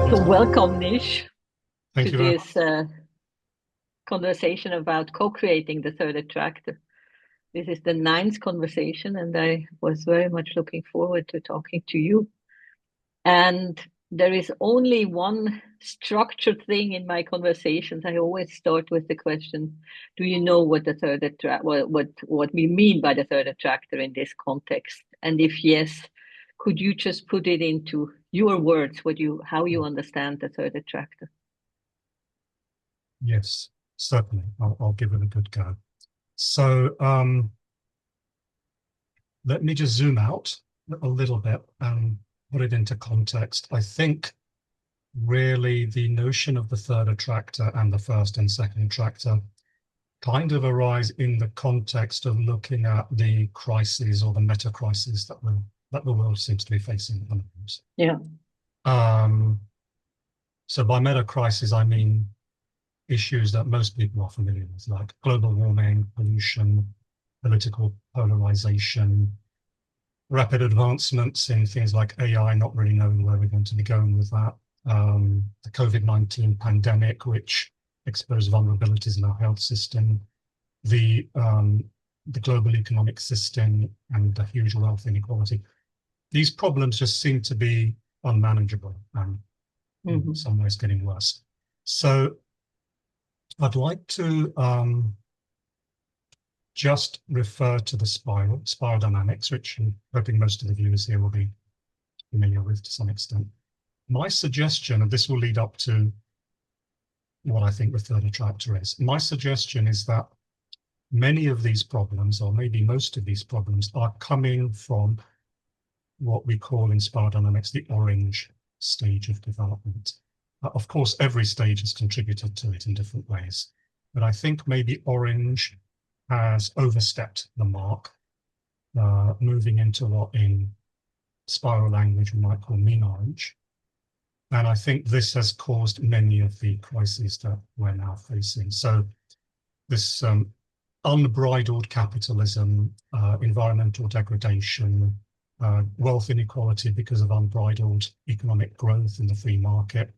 So welcome, Nish, Thank to you very much. this conversation about co-creating the third attractor. This is the ninth conversation, and I was very much looking forward to talking to you. And there is only one structured thing in my conversations. I always start with the question, do you know what the third what we mean by the third attractor in this context? And if yes, could you just put it into your words, how you understand the third attractor? Yes, certainly. I'll give it a good go. So let me just zoom out a little bit and put it into context. I think really the notion of the third attractor and the first and second attractor kind of arise in the context of looking at the crises or the meta crises that the world seems to be facing at the moment. Yeah. So by meta crisis, I mean issues that most people are familiar with, like global warming, pollution, political polarization, rapid advancements in things like AI, not really knowing where we're going to be going with that, the COVID-19 pandemic, which exposed vulnerabilities in our health system, the global economic system, and the huge wealth inequality. These problems just seem to be unmanageable and in some ways getting worse. So I'd like to just refer to the spiral dynamics, which I'm hoping most of the viewers here will be familiar with to some extent. My suggestion, and this will lead up to what I think the third attractor is. My suggestion is that many of these problems, or maybe most of these problems, are coming from what we call in spiral dynamics the orange stage of development. Of course, every stage has contributed to it in different ways, but I think maybe orange has overstepped the mark, moving into what in spiral language we might call mean orange. And I think this has caused many of the crises that we're now facing. So this unbridled capitalism, environmental degradation, wealth inequality because of unbridled economic growth in the free market,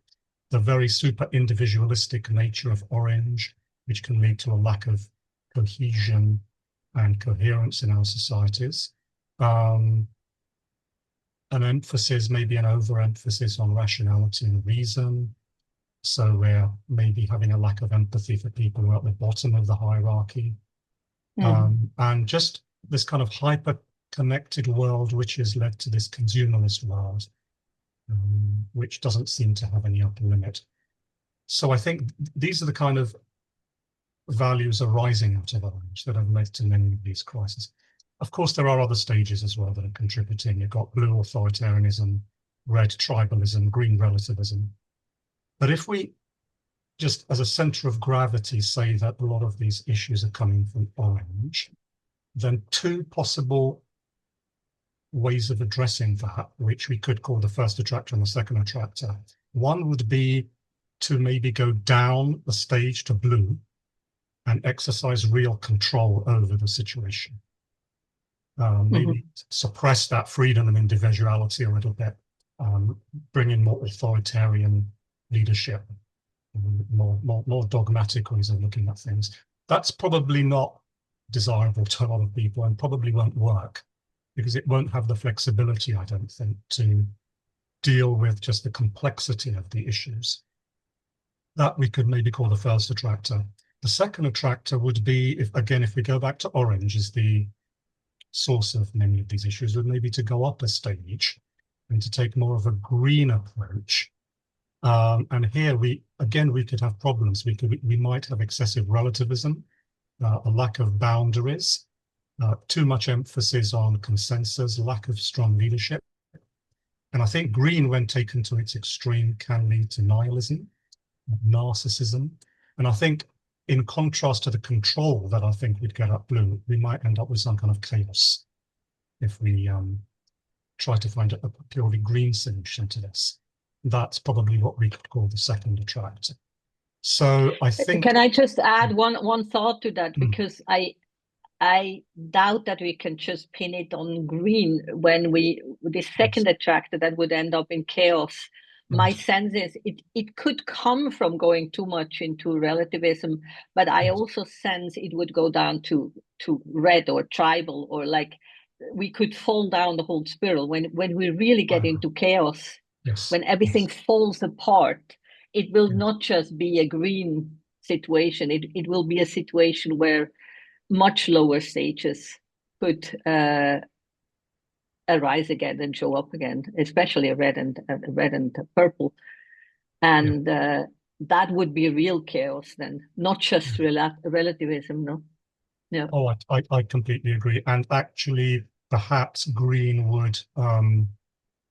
the very super individualistic nature of orange, which can lead to a lack of cohesion and coherence in our societies. An emphasis, maybe an overemphasis on rationality and reason. So we're maybe having a lack of empathy for people who are at the bottom of the hierarchy. And just this kind of hyper-connected world, which has led to this consumerist world, which doesn't seem to have any upper limit. So I think these are the kind of values arising out of orange that have led to many of these crises. Of course, there are other stages as well that are contributing. You've got blue authoritarianism, red tribalism, green relativism. But if we just as a center of gravity say that a lot of these issues are coming from orange, then two possible ways of addressing that, which we could call the first attractor and the second attractor. One would be to maybe go down the stage to blue and exercise real control over the situation. Maybe suppress that freedom and individuality a little bit, bring in more authoritarian leadership, more dogmatic ways of looking at things. That's probably not desirable to a lot of people and probably won't work because it won't have the flexibility, I don't think, to deal with just the complexity of the issues. That we could maybe call the first attractor. The second attractor would be, if we go back to orange as the source of many of these issues, would maybe to go up a stage and to take more of a green approach. And here we could have problems. We might have excessive relativism, a lack of boundaries, too much emphasis on consensus, lack of strong leadership. And I think green, when taken to its extreme, can lead to nihilism, narcissism. And I think in contrast to the control that I think we'd get at blue, we might end up with some kind of chaos if we try to find a purely green solution to this. That's probably what we could call the second attractor. So I think... Can I just add one thought to that? Because I doubt that we can just pin it on green when the second attractor that would end up in chaos my sense is it could come from going too much into relativism, but I also sense it would go down to red or tribal, or like we could fall down the whole spiral when we really get into chaos. Yes. When everything falls apart, it will not just be a green situation. It will be a situation where much lower stages could arise again and show up again, especially a red and purple, and that would be real chaos then, not just relativism. No, yeah. Oh, I completely agree, and actually, perhaps green would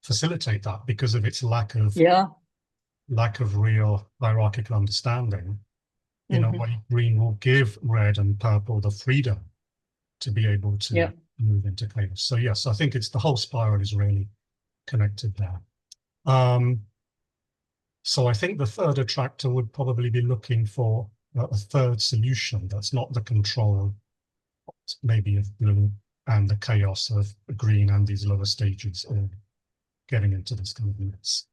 facilitate that because of its lack of real hierarchical understanding. In a way, green will give red and purple the freedom to be able to move into chaos. So yes, I think it's the whole spiral is really connected there. So I think the third attractor would probably be looking for a third solution that's not the control, maybe of blue, and the chaos of green and these lower stages of getting into this kind of mess.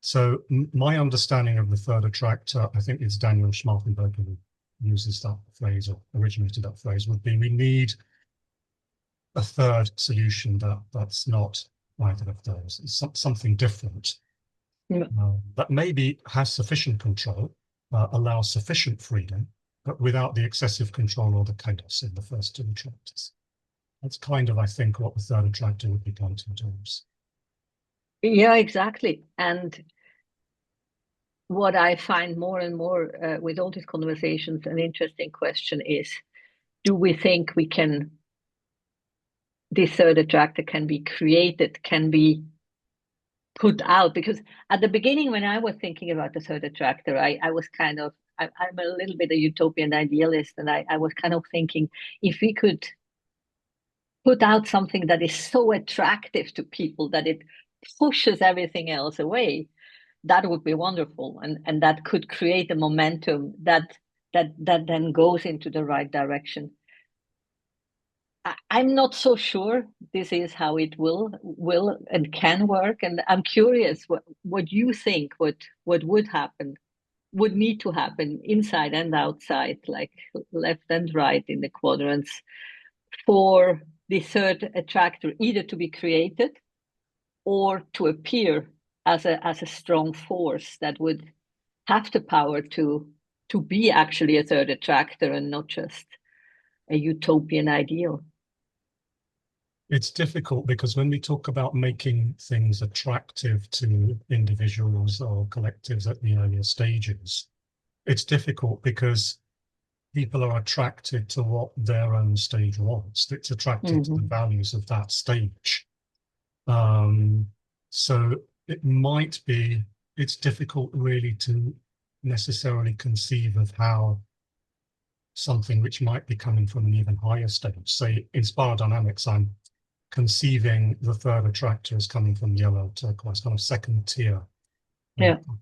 So my understanding of the third attractor, I think it's Daniel Schmalkenberg who uses that phrase or originated that phrase, would be we need a third solution that's not either of those. It's something different that maybe has sufficient control, allows sufficient freedom, but without the excessive control or the chaos in the first two attractors. That's kind of, I think, what the third attractor would be pointing towards. Yeah, exactly. And what I find more and more with all these conversations, an interesting question is, do we think this third attractor can be created, can be put out? Because at the beginning, when I was thinking about the third attractor, I was kind of, I'm a little bit a utopian idealist, and I was kind of thinking, if we could put out something that is so attractive to people that it pushes everything else away, that would be wonderful, and that could create a momentum that then goes into the right direction. I'm not so sure this is how it will and can work, and I'm curious what you think what would happen, would need to happen inside and outside, like left and right in the quadrants, for the third attractor either to be created or to appear as a strong force that would have the power to be actually a third attractor and not just a utopian ideal. It's difficult because when we talk about making things attractive to individuals or collectives at the earlier stages, it's difficult because people are attracted to what their own stage wants. It's attracted to the values of that stage. So it might be, it's difficult really to necessarily conceive of how something which might be coming from an even higher stage. Say in spiral dynamics, I'm conceiving the third attractor as coming from yellow turquoise, kind of second tier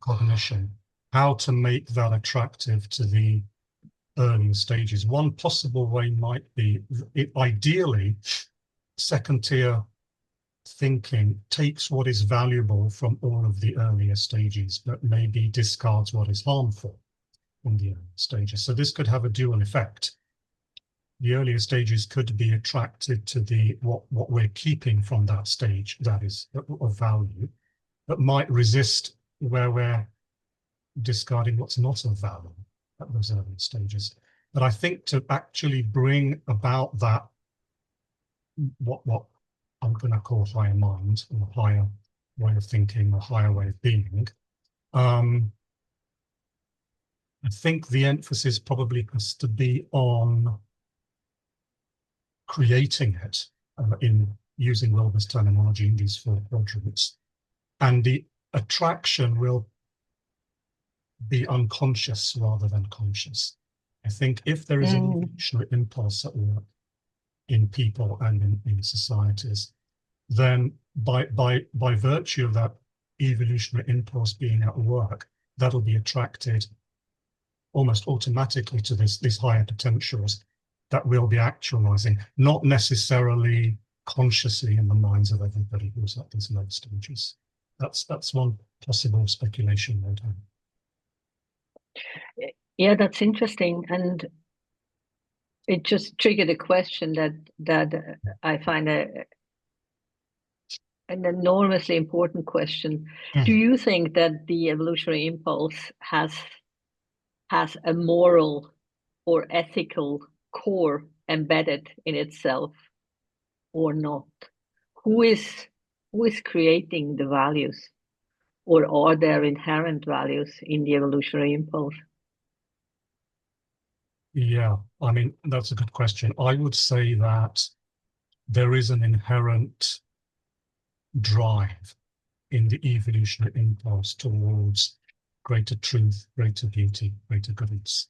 cognition. How to make that attractive to the earlier stages. One possible way might be, ideally, second tier thinking takes what is valuable from all of the earlier stages, but maybe discards what is harmful in the earlier stages. So this could have a dual effect. The earlier stages could be attracted to the what we're keeping from that stage that is of value, but might resist where we're discarding what's not of value at those early stages. But I think to actually bring about that, what I'm going to call higher mind, or higher way of thinking, or higher way of being, I think the emphasis probably has to be on creating it in using Wilber's terminology in these four quadrants. And the attraction will be unconscious rather than conscious. I think if there is an evolutionary impulse at work in people and in societies, then by virtue of that evolutionary impulse being at work, that'll be attracted almost automatically to these higher potentials that we'll be actualizing, not necessarily consciously in the minds of everybody who's at these low stages. That's one possible speculation no doubt. Yeah, that's interesting, and it just triggered a question that I find an enormously important question. Do you think that the evolutionary impulse has a moral or ethical core embedded in itself or not? Who is creating the values, or are there inherent values in the evolutionary impulse? Yeah, I mean, that's a good question. I would say that there is an inherent drive in the evolutionary impulse towards greater truth, greater beauty, greater goodness.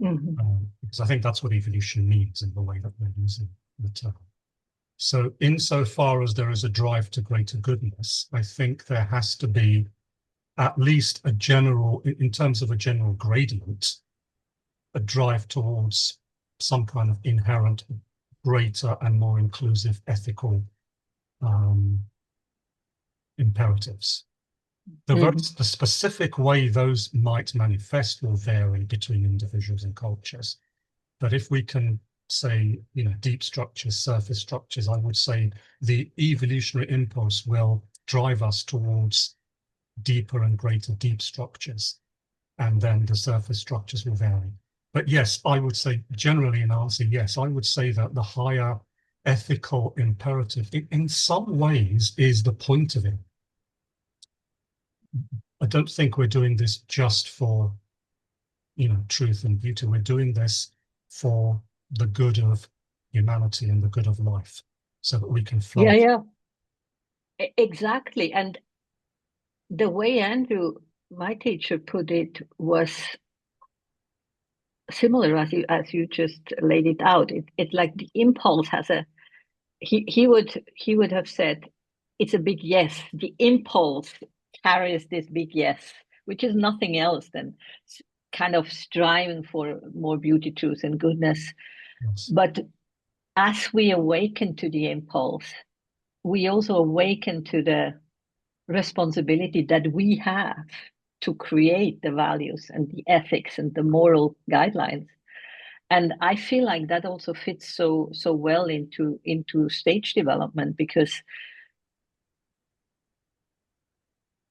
Because I think that's what evolution means in the way that we're using the term. So insofar as there is a drive to greater goodness, I think there has to be at least a general, in terms of a general gradient, a drive towards some kind of inherent greater and more inclusive ethical imperatives. The specific way those might manifest will vary between individuals and cultures. But if we can say, deep structures, surface structures, I would say the evolutionary impulse will drive us towards deeper and greater deep structures, and then the surface structures will vary. But yes, I would say generally in answer, yes, I would say that the higher ethical imperative in some ways is the point of it. I don't think we're doing this just for, truth and beauty. We're doing this for the good of humanity and the good of life, so that we can flourish. Yeah, exactly. And the way Andrew, my teacher, put it was similar as you just laid it out. It's like the impulse has a he would have said it's a big yes. The impulse carries this big yes, which is nothing else than kind of striving for more beauty, truth, and goodness. Yes. But as we awaken to the impulse, we also awaken to the responsibility that we have to create the values and the ethics and the moral guidelines. And I feel like that also fits so well into stage development, because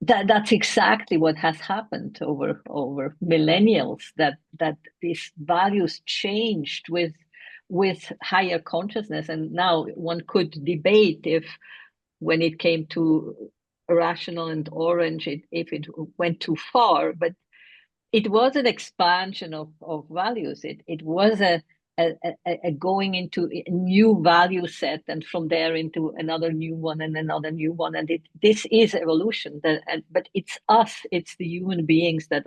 that's exactly what has happened over millennials, that these values changed with higher consciousness. And now one could debate if, when it came to rational and orange, if it went too far, but it was an expansion of values. It was a going into a new value set, and from there into another new one and another new one. And this is evolution. But it's us, it's the human beings that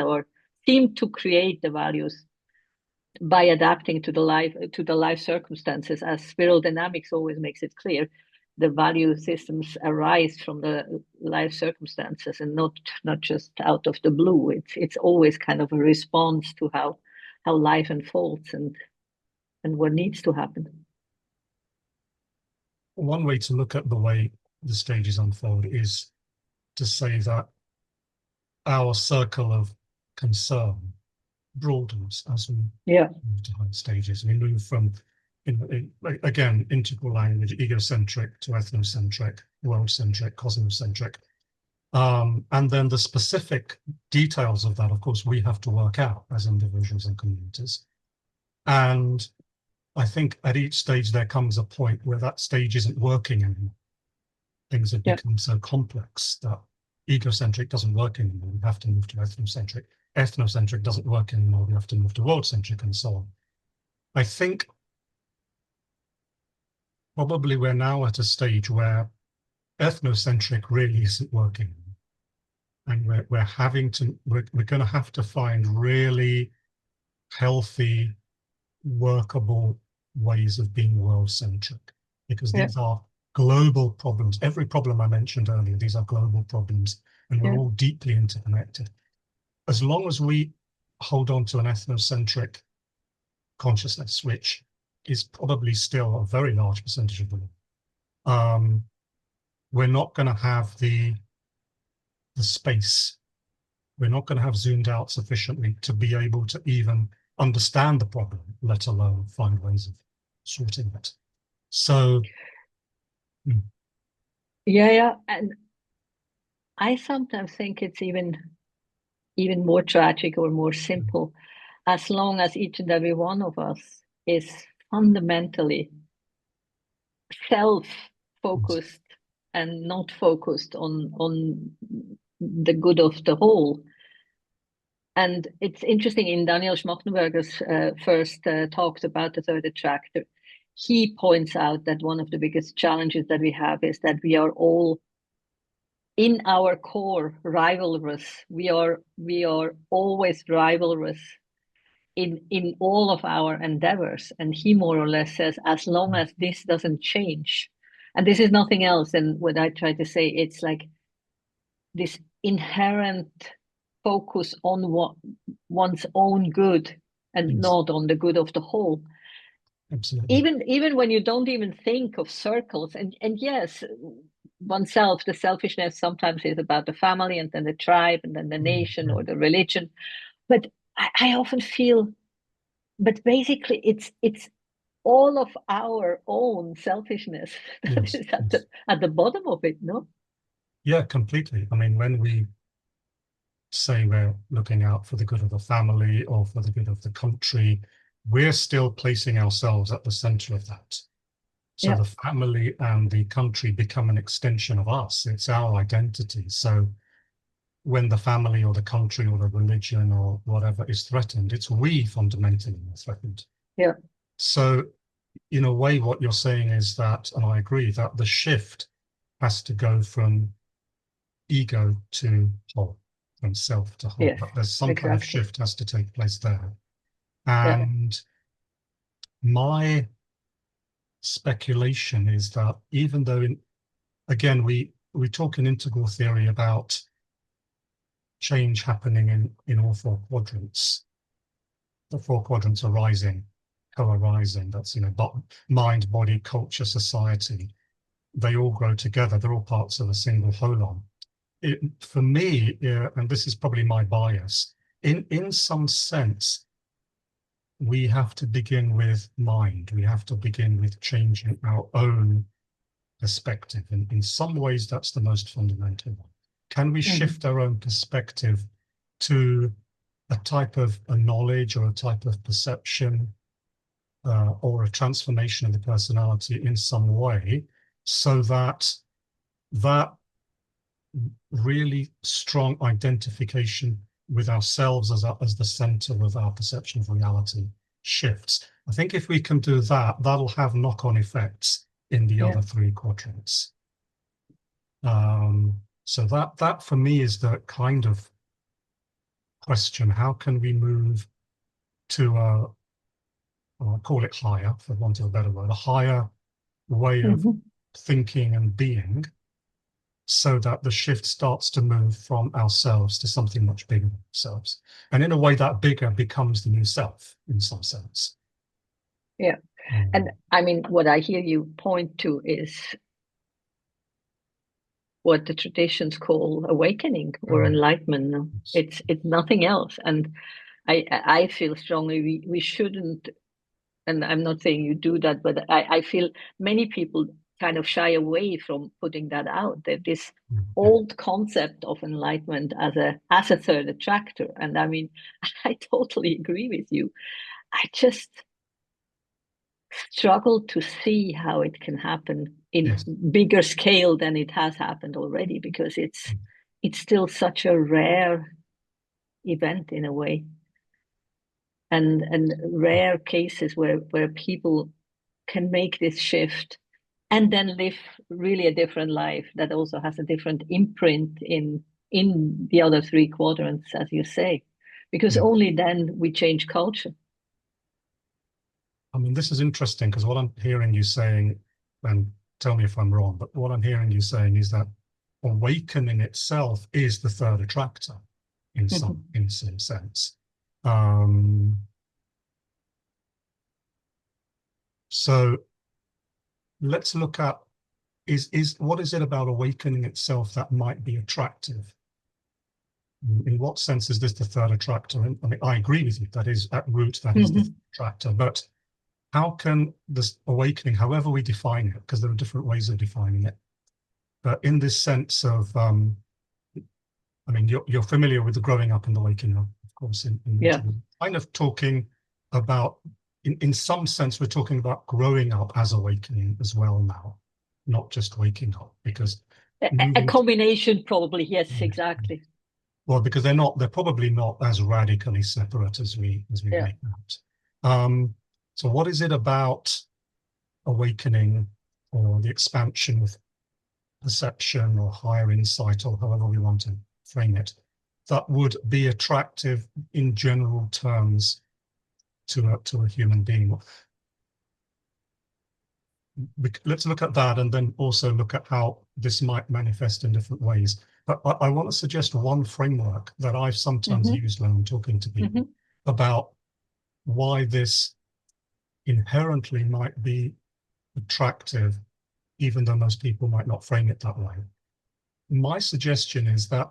seem to create the values by adapting to the life circumstances. As spiral dynamics always makes it clear, the value systems arise from the life circumstances, and not just out of the blue. It's always kind of a response to how life unfolds and what needs to happen. One way to look at the way the stages unfold is to say that our circle of concern broadens as we move to higher stages. We move from, again, integral language, egocentric to ethnocentric, world-centric, cosmocentric. And then the specific details of that, of course, we have to work out as individuals and communities. And I think at each stage there comes a point where that stage isn't working anymore. Things have become so complex that egocentric doesn't work anymore. We have to move to ethnocentric. Ethnocentric doesn't work anymore. We have to move to world-centric, and so on. I think probably we're now at a stage where ethnocentric really isn't working. And we're going to have to find really healthy, workable ways of being world-centric, because these are global problems. Every problem I mentioned earlier, these are global problems, and we're all deeply interconnected. As long as we hold on to an ethnocentric consciousness, which is probably still a very large percentage of the world, we're not going to have the the space. We're not going to have zoomed out sufficiently to be able to even understand the problem, let alone find ways of sorting it. So, yeah, and I sometimes think it's even more tragic or more simple, as long as each and every one of us is fundamentally self-focused and not focused on the good of the whole. And it's interesting, in Daniel Schmachtenberger's first talks about the third attractor, he points out that one of the biggest challenges that we have is that we are all in our core rivalrous. We are always rivalrous in all of our endeavors. And he more or less says, as long as this doesn't change, and this is nothing else than what I try to say, it's like this inherent focus on what one's own good and yes, not on the good of the whole. absolutely. Even when you don't even think of circles, and yes, oneself, the selfishness sometimes is about the family and then the tribe and then the nation or the religion. But I often feel, but basically it's all of our own selfishness that Yes, is yes. at the bottom of it, no? Yeah, completely. I mean, when we say we're looking out for the good of the family or for the good of the country, we're still placing ourselves at the center of that. So Yeah, the family and the country become an extension of us. It's our identity. So when the family or the country or the religion or whatever is threatened, it's we fundamentally are threatened. yeah, So in a way, what you're saying is that, and I agree, that the shift has to go from ego to whole, from self to whole. yes, But there's some kind of exactly. shift has to take place there. Yeah. And my speculation is that even though, again, we talk in integral theory about change happening in all four quadrants. The four quadrants are rising, co-arising. That's, mind, body, culture, society. They all grow together. They're all parts of a single holon. For me, and this is probably my bias, in some sense, we have to begin with mind. We have to begin with changing our own perspective. And in some ways, that's the most fundamental one. Can we shift our own perspective to a type of a knowledge or a type of perception or a transformation of the personality in some way so that that really strong identification with ourselves as the center of our perception of reality shifts? I think if we can do that, that'll have knock-on effects in the Yeah. other three quadrants. So that for me is the kind of question. How can we move to I'll call it higher, for want of a better word, a higher way of Mm-hmm. thinking and being, so that the shift starts to move from ourselves to something much bigger than ourselves. And in a way, that bigger becomes the new self in some sense. Yeah. And I mean, what I hear you point to is what the traditions call awakening or enlightenment. No? It's nothing else. And I feel strongly we shouldn't, and I'm not saying you do that, but I feel many people kind of shy away from putting that out. That this old concept of enlightenment as a third attractor. And I mean, I totally agree with you. I just struggle to see how it can happen in Yes. bigger scale than it has happened already, because it's still such a rare event in a way, and rare cases where people can make this shift and then live really a different life that also has a different imprint in the other three quadrants, as you say, because Yeah. only then we change culture. I mean, this is interesting because what I'm hearing you saying, and tell me if I'm wrong, but what I'm hearing you saying is that awakening itself is the third attractor in some sense. Um, so let's look at is what is it about awakening itself that might be attractive? In what sense is this the third attractor? And I mean, I agree with you, that is at root, that is the third attractor. But how can this awakening, however we define it, because there are different ways of defining it, but in this sense of, I mean, you're familiar with the growing up and the waking up, of course, in kind of talking about, in some sense, we're talking about growing up as awakening as well now, not just waking up, because a combination probably, yes, exactly. Well, because they're probably not as radically separate as we make out. So what is it about awakening, or the expansion of perception or higher insight, or however we want to frame it, that would be attractive in general terms to a human being? Let's look at that, and then also look at how this might manifest in different ways. But I want to suggest one framework that I've sometimes used when I'm talking to people about why this inherently might be attractive, even though most people might not frame it that way. My suggestion is that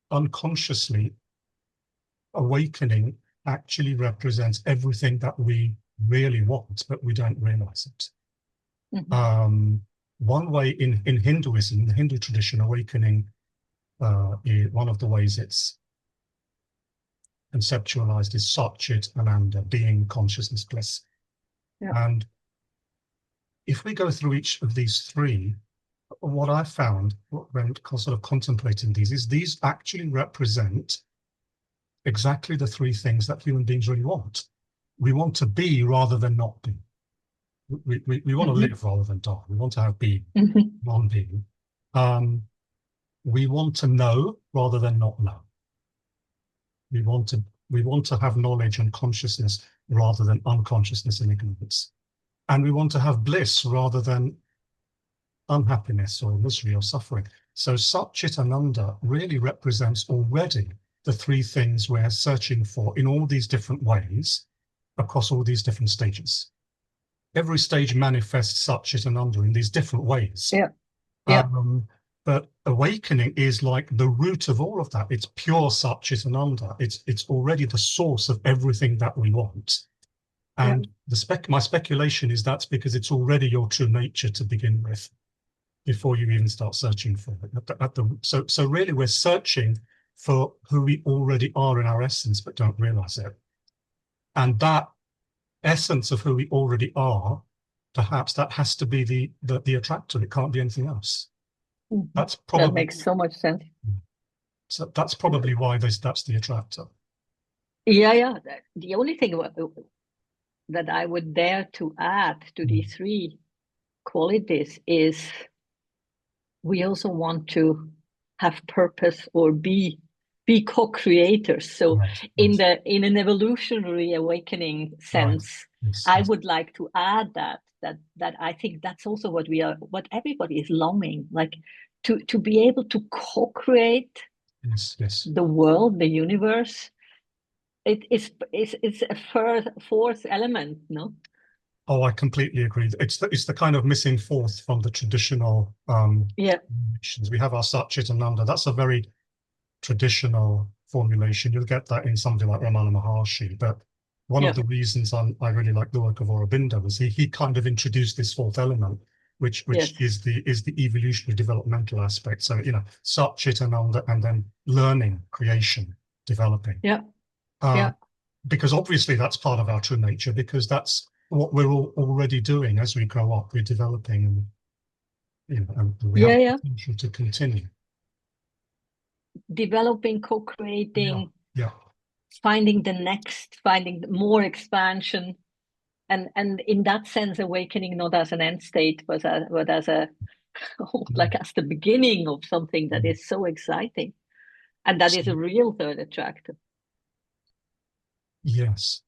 unconsciously, awakening actually represents everything that we really want, but we don't realize it. One way in Hinduism, in the Hindu tradition, awakening, one of the ways it's conceptualized is Satchit Ananda, being, consciousness, bliss. And if we go through each of these three, what I found when sort of contemplating these is these actually represent exactly the three things that human beings really want. We want to be rather than not be. We want to live rather than die. We want to have being, non-being. We want to know rather than not know. We want to have knowledge and consciousness rather than unconsciousness and ignorance. And we want to have bliss rather than unhappiness or misery or suffering. So Satchit Ananda really represents already the three things we're searching for in all these different ways across all these different stages. Every stage manifests Satchit Ananda in these different ways. But awakening is like the root of all of that. It's pure Satchit Ananda. It's already the source of everything that we want. And my speculation is that's because it's already your true nature to begin with, before you even start searching for it. So really we're searching for who we already are in our essence, but don't realize it. And that essence of who we already are, perhaps that has to be the attractor. It can't be anything else. That's probably, that makes so much sense. So that's probably why that's the attractor. The only thing that I would dare to add to these three qualities is we also want to have purpose or be co-creators. So in an evolutionary awakening sense, I would like to add that I think that's also what everybody is longing, like to be able to co-create the world, the universe. It's a fourth element, no? Oh, I completely agree. It's the kind of missing fourth from the traditional formulations. We have our Satchit Ananda. That's a very traditional formulation. You'll get that in somebody like Ramana Maharshi. But one of the reasons I really like the work of Aurobindo was he kind of introduced this fourth element, which is the evolutionary developmental aspect. So, Satchit Ananda, and then learning, creation, developing. Because obviously that's part of our true nature, because that's what we're already doing as we grow up. We're developing, and we have the potential to continue. Developing, co-creating, finding more expansion, and in that sense, awakening not as an end state, but as as the beginning of something that is so exciting, and that is a real third attractor. Yes,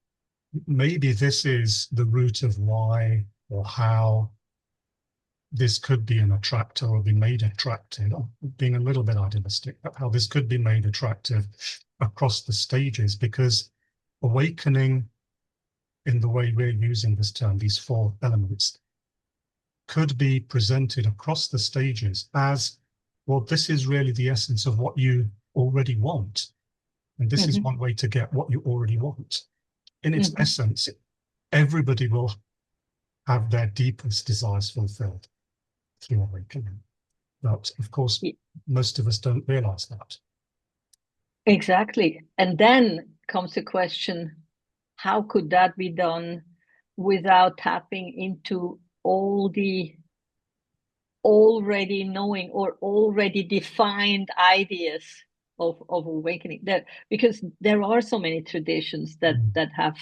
maybe this is the root of why or how this could be an attractor or be made attractive, being a little bit idealistic, but how this could be made attractive across the stages, because awakening, in the way we're using this term, these four elements, could be presented across the stages as, well, this is really the essence of what you already want. And this is Mm-hmm. one way to get what you already want. In its Mm-hmm. essence, everybody will have their deepest desires fulfilled through awakening. But of course, most of us don't realize that. Exactly. And then comes the question, how could that be done without tapping into all the already knowing or already defined ideas of awakening? That because there are so many traditions that have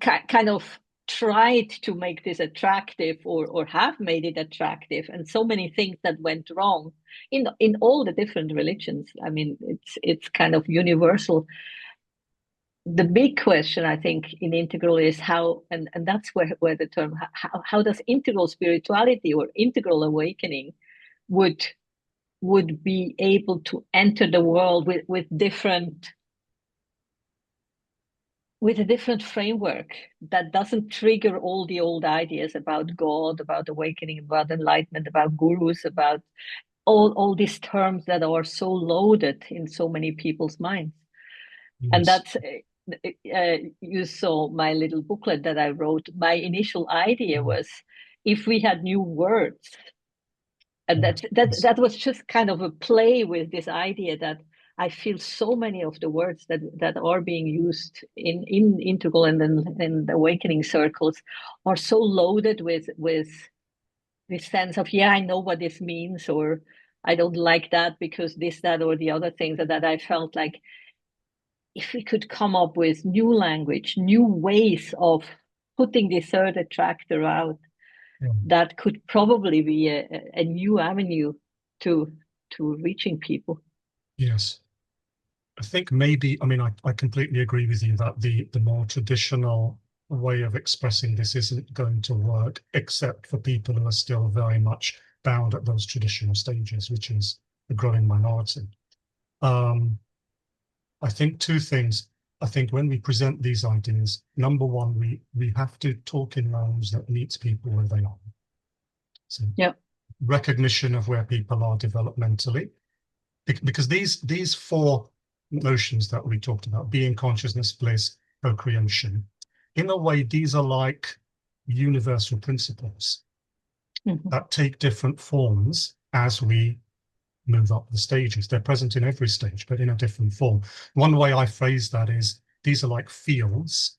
kind of tried to make this attractive or have made it attractive, and so many things that went wrong in all the different religions. I mean, it's kind of universal. The big question, I think, in integral is how, and that's where the term how does integral spirituality or integral awakening would be able to enter the world with a different framework that doesn't trigger all the old ideas about God, about awakening, about enlightenment, about gurus, about all these terms that are so loaded in so many people's minds. And Yes. that's you saw my little booklet that I wrote. My initial idea was if we had new words, and that was just kind of a play with this idea that I feel so many of the words that are being used in integral and in the awakening circles are so loaded with this sense of, yeah, I know what this means, or I don't like that because this, that, or the other things, that I felt like if we could come up with new language, new ways of putting the third attractor out, Yeah. that could probably be a new avenue to reaching people. Yes. I think maybe, I mean, I completely agree with you that the more traditional way of expressing this isn't going to work, except for people who are still very much bound at those traditional stages, which is the growing minority. I think two things. I think when we present these ideas, number one, we have to talk in language that meets people where they are. So Yeah. recognition of where people are developmentally, because these four notions that we talked about, being, consciousness, bliss, co-creation, in a way, these are like universal principles that take different forms as we move up the stages. They're present in every stage, but in a different form. One way I phrase that is these are like fields,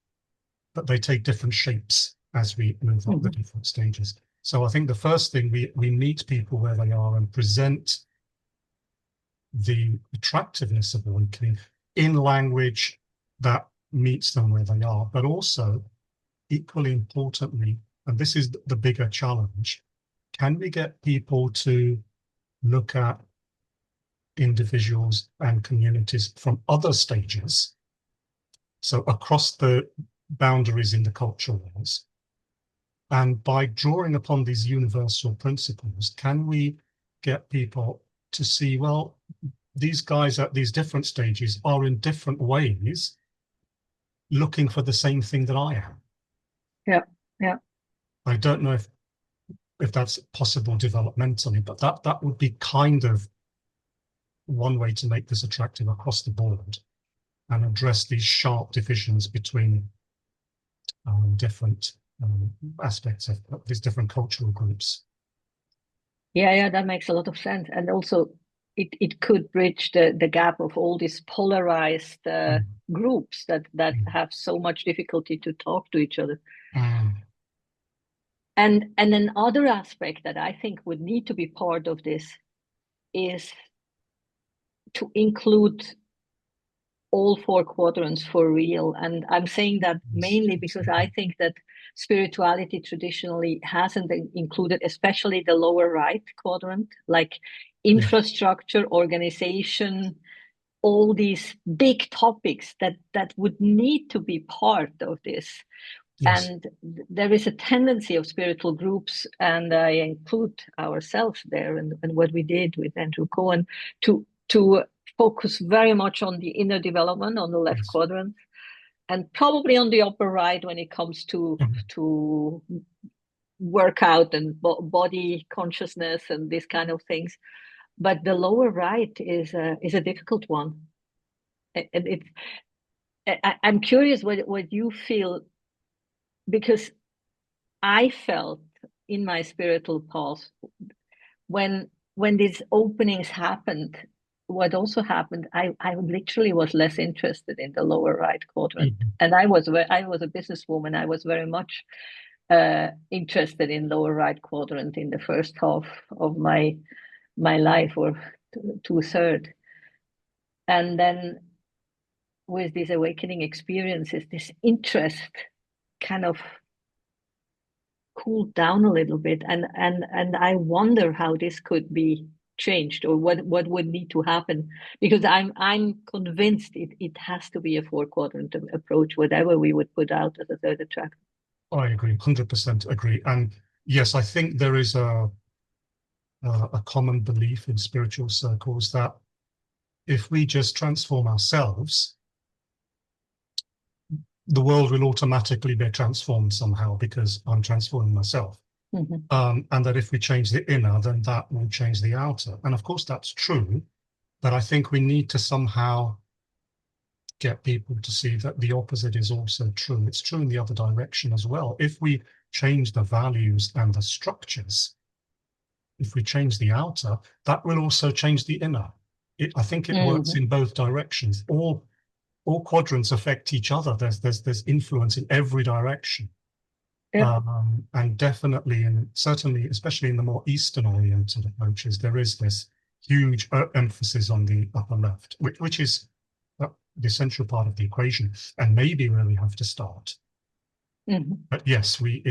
but they take different shapes as we move up the different stages. So I think the first thing, we meet people where they are and present the attractiveness of awakening in language that meets them where they are, but also equally importantly, and this is the bigger challenge, can we get people to look at individuals and communities from other stages, so across the boundaries in the culture wars, and by drawing upon these universal principles, can we get people to see, well, these guys at these different stages are in different ways looking for the same thing that I am. Yeah. Yeah. I don't know if that's possible developmentally, but that would be kind of one way to make this attractive across the board and address these sharp divisions between different aspects of these different cultural groups. Yeah, that makes a lot of sense. And also it could bridge the gap of all these polarized groups that have so much difficulty to talk to each other. And another aspect that I think would need to be part of this is to include all four quadrants for real. And I'm saying that mainly because I think that spirituality traditionally hasn't included, especially the lower right quadrant, like infrastructure, organization, all these big topics that would need to be part of this. Yes. And there is a tendency of spiritual groups, and I include ourselves there, and what we did with Andrew Cohen, to focus very much on the inner development on the left quadrant, and probably on the upper right when it comes to workout and body consciousness and these kind of things. But the lower right is a difficult one. And I'm curious what you feel, because I felt in my spiritual path when these openings happened, what also happened, I literally was less interested in the lower right quadrant. Mhm. And I was a businesswoman. I was very much interested in lower right quadrant in the first half of my life, or two-third. And then with these awakening experiences, this interest kind of cooled down a little bit, and I wonder how this could be changed, or what would need to happen, because I'm convinced it has to be a four quadrant approach, whatever we would put out as a third attractor. I agree, 100% agree. And yes, I think there is a common belief in spiritual circles that if we just transform ourselves, the world will automatically be transformed somehow because I'm transforming myself. Mm-hmm. And that if we change the inner, then that will change the outer. And of course, that's true. But I think we need to somehow get people to see that the opposite is also true. It's true in the other direction as well. If we change the values and the structures, if we change the outer, that will also change the inner. I think it works in both directions. All quadrants affect each other. There's influence in every direction. Yeah. And definitely, and certainly, especially in the more Eastern-oriented approaches, there is this huge emphasis on the upper left, which is the essential part of the equation, and maybe where we have to start. Mm-hmm. But yes, we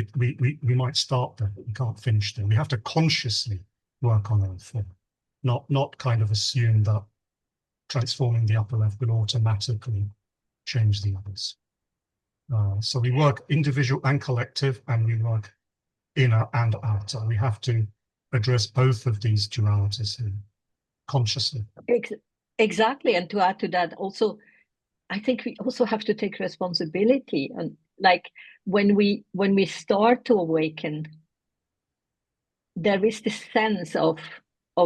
might start there, but we can't finish there. We have to consciously work on all four, not kind of assume that transforming the upper left will automatically change the others. So we work individual and collective, and we work inner and outer. We have to address both of these dualities here consciously. Exactly. And to add to that, also, I think we also have to take responsibility. And like when we start to awaken, there is this sense of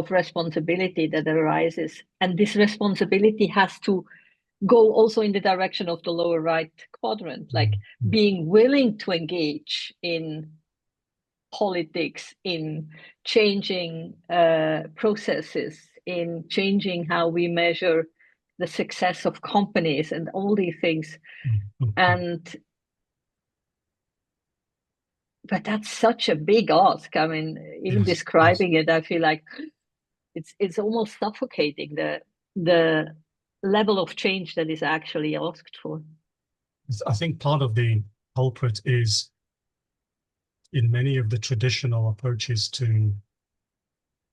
responsibility that arises, and this responsibility has to go also in the direction of the lower right quadrant, like being willing to engage in politics, in changing processes, in changing how we measure the success of companies and all these things. And but that's such a big ask. I mean, even describing it, I feel like it's almost suffocating, the level of change that is actually asked for. I think part of the culprit is in many of the traditional approaches to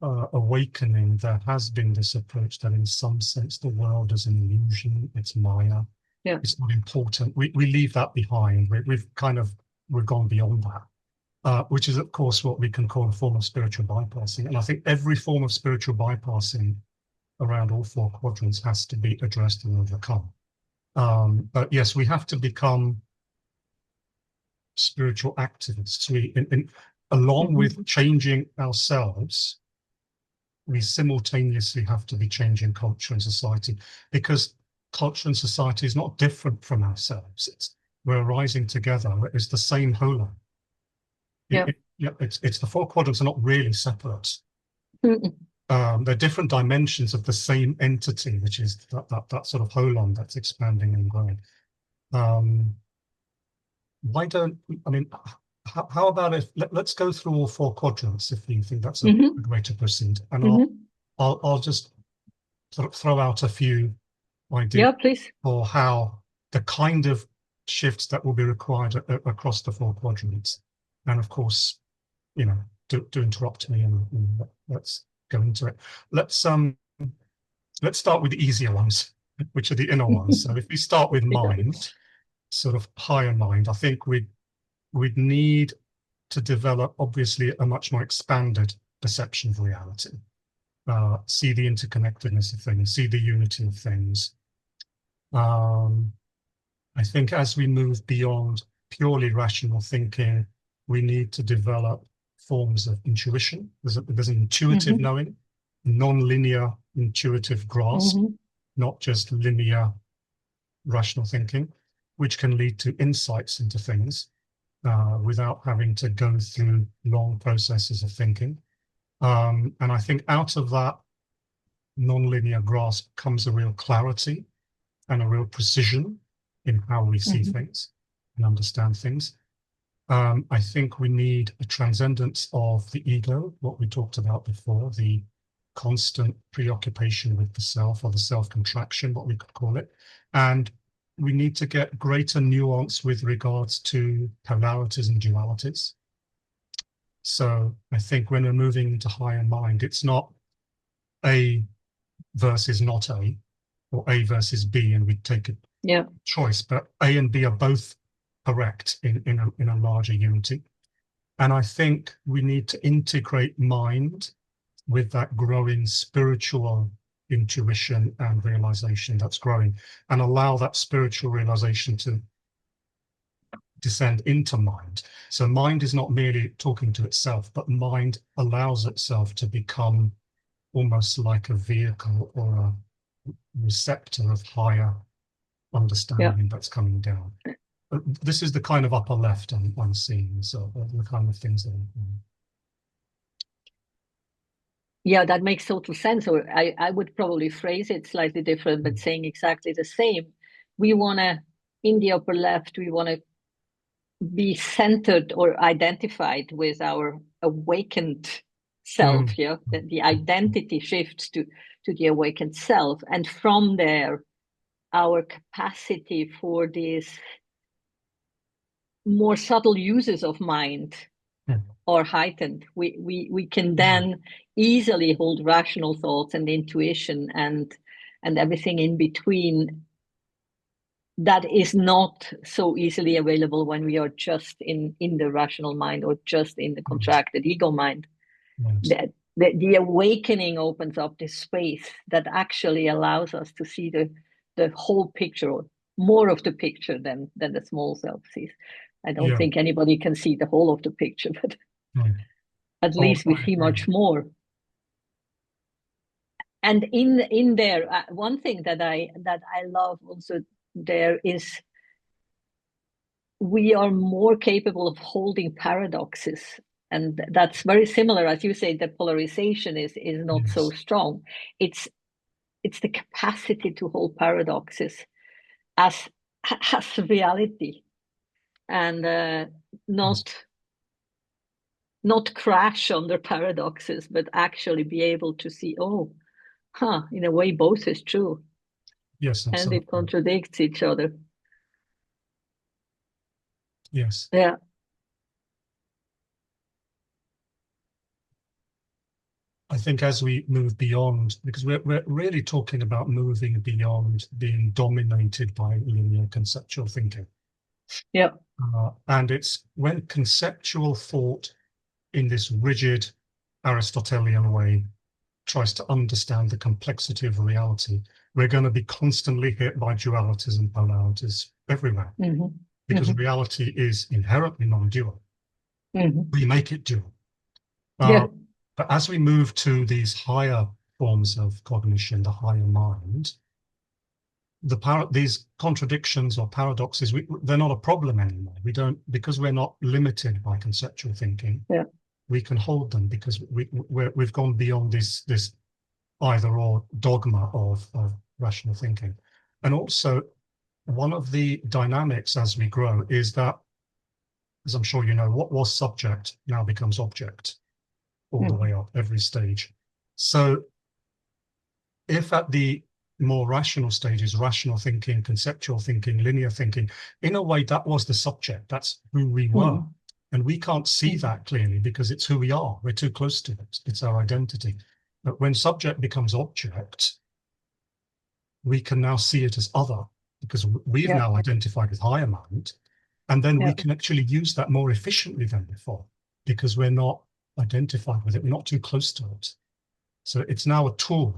awakening, there has been this approach that in some sense the world is an illusion, it's Maya, it's not important. We leave that behind. We've gone beyond that, which is of course what we can call a form of spiritual bypassing. And I think every form of spiritual bypassing around all four quadrants has to be addressed and overcome. But yes, we have to become spiritual activists. Along with changing ourselves, we simultaneously have to be changing culture and society, because culture and society is not different from ourselves. We're arising together. It's the same whole. It's the four quadrants are not really separate. They're different dimensions of the same entity, which is that sort of holon that's expanding and growing. Why don't I mean? How about if let's go through all four quadrants if you think that's a good way to proceed, and I'll just sort of throw out a few ideas for how the kind of shifts that will be required across the four quadrants. And of course, you know, do interrupt me and let's go into it. Let's start with the easier ones, which are the inner ones. So if we start with mind, sort of higher mind, I think we'd need to develop obviously a much more expanded perception of reality. See the interconnectedness of things, see the unity of things. I think as we move beyond purely rational thinking, we need to develop forms of intuition. There's an intuitive knowing. non-linear intuitive grasp, not just linear rational thinking, which can lead to insights into things without having to go through long processes of thinking. And I think out of that non-linear grasp comes a real clarity and a real precision in how we see things and understand things. I think we need a transcendence of the ego, what we talked about before, the constant preoccupation with the self, or the self-contraction, what we could call it. And we need to get greater nuance with regards to polarities and dualities. So I think when we're moving into higher mind, it's not A versus not A, or A versus B, and we take a choice, but A and B are both correct in a larger unity. And I think we need to integrate mind with that growing spiritual intuition and realization that's growing, and allow that spiritual realization to descend into mind. So mind is not merely talking to itself, but mind allows itself to become almost like a vehicle or a receptor of higher understanding that's coming down. This is the kind of upper left I'm seeing, so the kind of things that Yeah, that makes total sense. Or I would probably phrase it slightly different, but saying exactly the same. We want to, in the upper left, we want to be centered or identified with our awakened self. Yeah, the identity shifts to the awakened self, and from there, our capacity for these more subtle uses of mind are heightened. We can then easily hold rational thoughts and intuition and everything in between that is not so easily available when we are just in the rational mind or just in the contracted ego mind. The awakening opens up this space that actually allows us to see the whole picture, or more of the picture than the small self sees. I don't think anybody can see the whole of the picture, but at least we see much more. And in there, one thing that I love also there is we are more capable of holding paradoxes, and that's very similar, as you say, that polarization is not so strong. It's the capacity to hold paradoxes as reality, and not crash under paradoxes, but actually be able to see, in a way, both is true. Yes, and it contradicts each other. Yes. Yeah. I think as we move beyond, because we're really talking about moving beyond being dominated by linear conceptual thinking. Yeah. And it's when conceptual thought in this rigid Aristotelian way tries to understand the complexity of reality, we're going to be constantly hit by dualities and polarities everywhere, because reality is inherently non-dual. We make it dual. But as we move to these higher forms of cognition, the higher mind, these contradictions or paradoxes, they're not a problem anymore. We don't, because we're not limited by conceptual thinking. We can hold them because we've gone beyond this either or dogma of rational thinking. And also, one of the dynamics as we grow is that, as I'm sure you know, what was subject now becomes object all the way up, every stage. So if at the more rational stages, rational thinking, conceptual thinking, linear thinking, in a way that was the subject, that's who we were. And we can't see that clearly because it's who we are. We're too close to it. It's our identity. But when subject becomes object, we can now see it as other, because we've now identified with higher mind. And then we can actually use that more efficiently than before, because we're not identified with it. We're not too close to it. So it's now a tool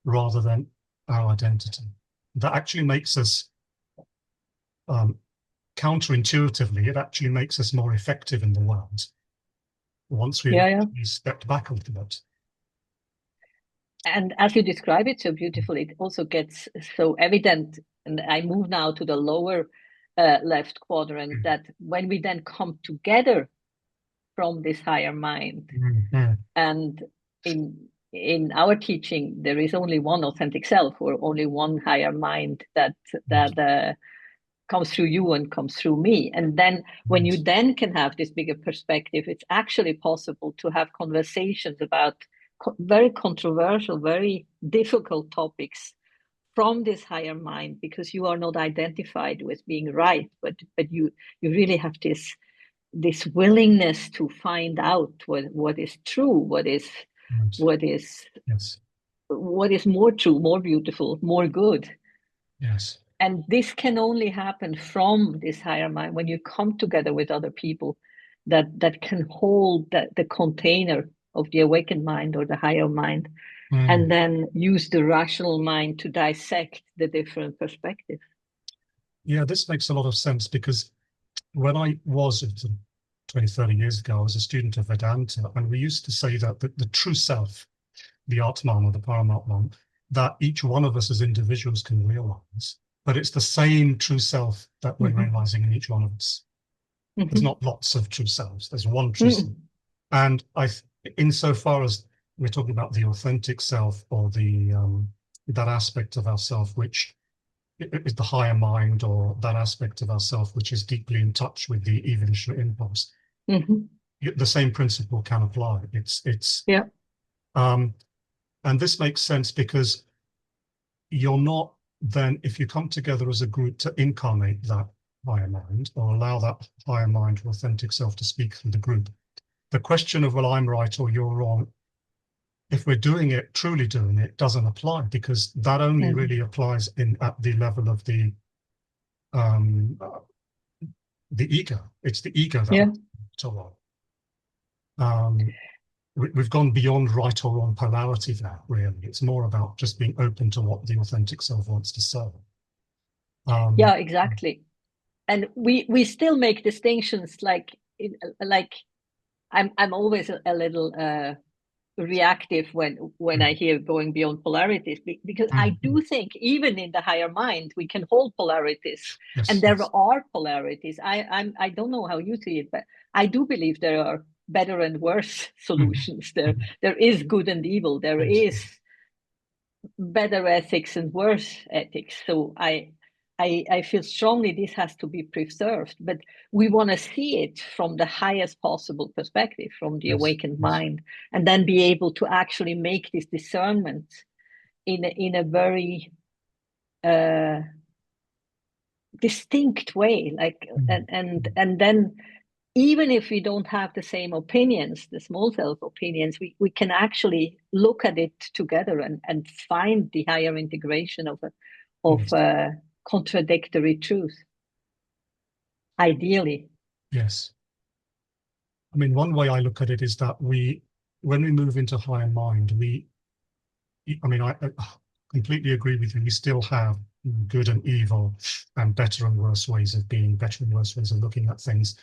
rather than our identity. That actually makes us, counterintuitively, it actually makes us more effective in the world once we stepped back a little bit. And as you describe it so beautifully, it also gets so evident. And I move now to the lower left quadrant, that when we then come together from this higher mind, and in our teaching, there is only one authentic self, or only one higher mind that comes through you and comes through me. And then when you then can have this bigger perspective, it's actually possible to have conversations about very controversial, very difficult topics from this higher mind, because you are not identified with being right, but you really have this willingness to find out what is true, what is Yes. what is more true, more beautiful, more good. Yes. And this can only happen from this higher mind, when you come together with other people that can hold the container of the awakened mind or the higher mind, and then use the rational mind to dissect the different perspectives. Yeah, this makes a lot of sense, because when I was 20, 30 years ago, I was a student of Vedanta, and we used to say that the true self, the Atman or the Paramatman, that each one of us as individuals can realize, but it's the same true self that we're realizing in each one of us. There's not lots of true selves, there's one true self. And insofar as we're talking about the authentic self, or the that aspect of ourself which is the higher mind, or that aspect of ourself which is deeply in touch with the evolutionary impulse, the same principle can apply. And this makes sense, because you're not then, if you come together as a group to incarnate that higher mind, or allow that higher mind or authentic self to speak through the group, the question of, well, I'm right or you're wrong, if we're doing it, truly doing it, doesn't apply, because that only really applies at the level of the ego. It's the ego that we've gone beyond right or wrong polarity now, really. It's more about just being open to what the authentic self wants to say. Yeah, exactly. And we still make distinctions, like I'm always a little reactive when I hear going beyond polarities, because I do think even in the higher mind we can hold polarities, and there are polarities. I don't know how you see it, but I do believe there are better and worse solutions. There is good and evil. There is better ethics and worse ethics. So I feel strongly this has to be preserved, but we want to see it from the highest possible perspective, from the awakened mind, and then be able to actually make this discernment in a very distinct way. And then, even if we don't have the same opinions, the small self opinions, we can actually look at it together and find the higher integration of contradictory truth, ideally. Yes. I mean, one way I look at it is that when we move into higher mind, I completely agree with you. We still have good and evil, and better and worse ways of being, better and worse ways of looking at things.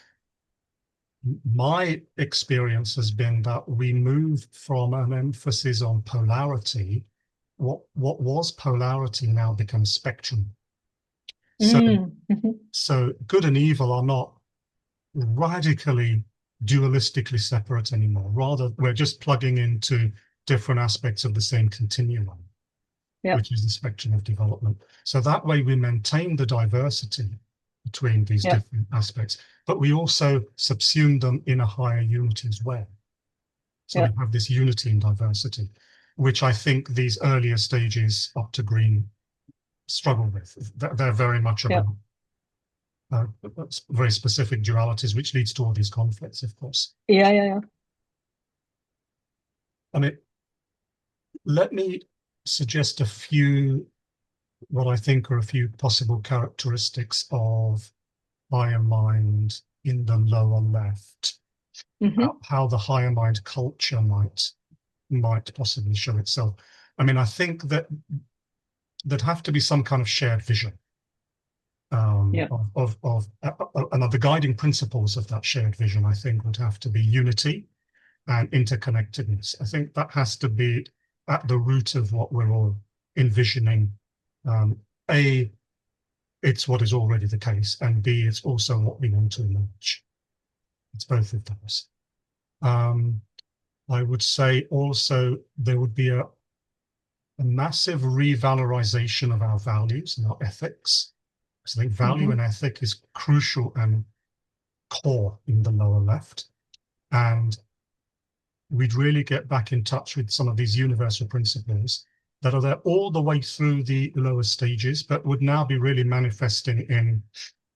My experience has been that we move from an emphasis on polarity. What was polarity now becomes spectrum. So good and evil are not radically dualistically separate anymore. Rather, we're just plugging into different aspects of the same continuum, which is the spectrum of development. So that way we maintain the diversity between these different aspects, but we also subsume them in a higher unity as well. So we have this unity in diversity, which I think these earlier stages up to green struggle with. They're very much about very specific dualities, which leads to all these conflicts, of course. Yeah. I mean, let me suggest what I think are a few possible characteristics of higher mind in the lower left. How the higher mind culture might possibly show itself. I mean, I think that there'd have to be some kind of shared vision and the guiding principles of that shared vision, I think, would have to be unity and interconnectedness. I think that has to be at the root of what we're all envisioning. A, it's what is already the case, and B, it's also what we want to emerge. It's both of those. I would say also there would be a massive revalorization of our values and our ethics. So I think value and ethic is crucial and core in the lower left. And we'd really get back in touch with some of these universal principles that are there all the way through the lower stages, but would now be really manifesting in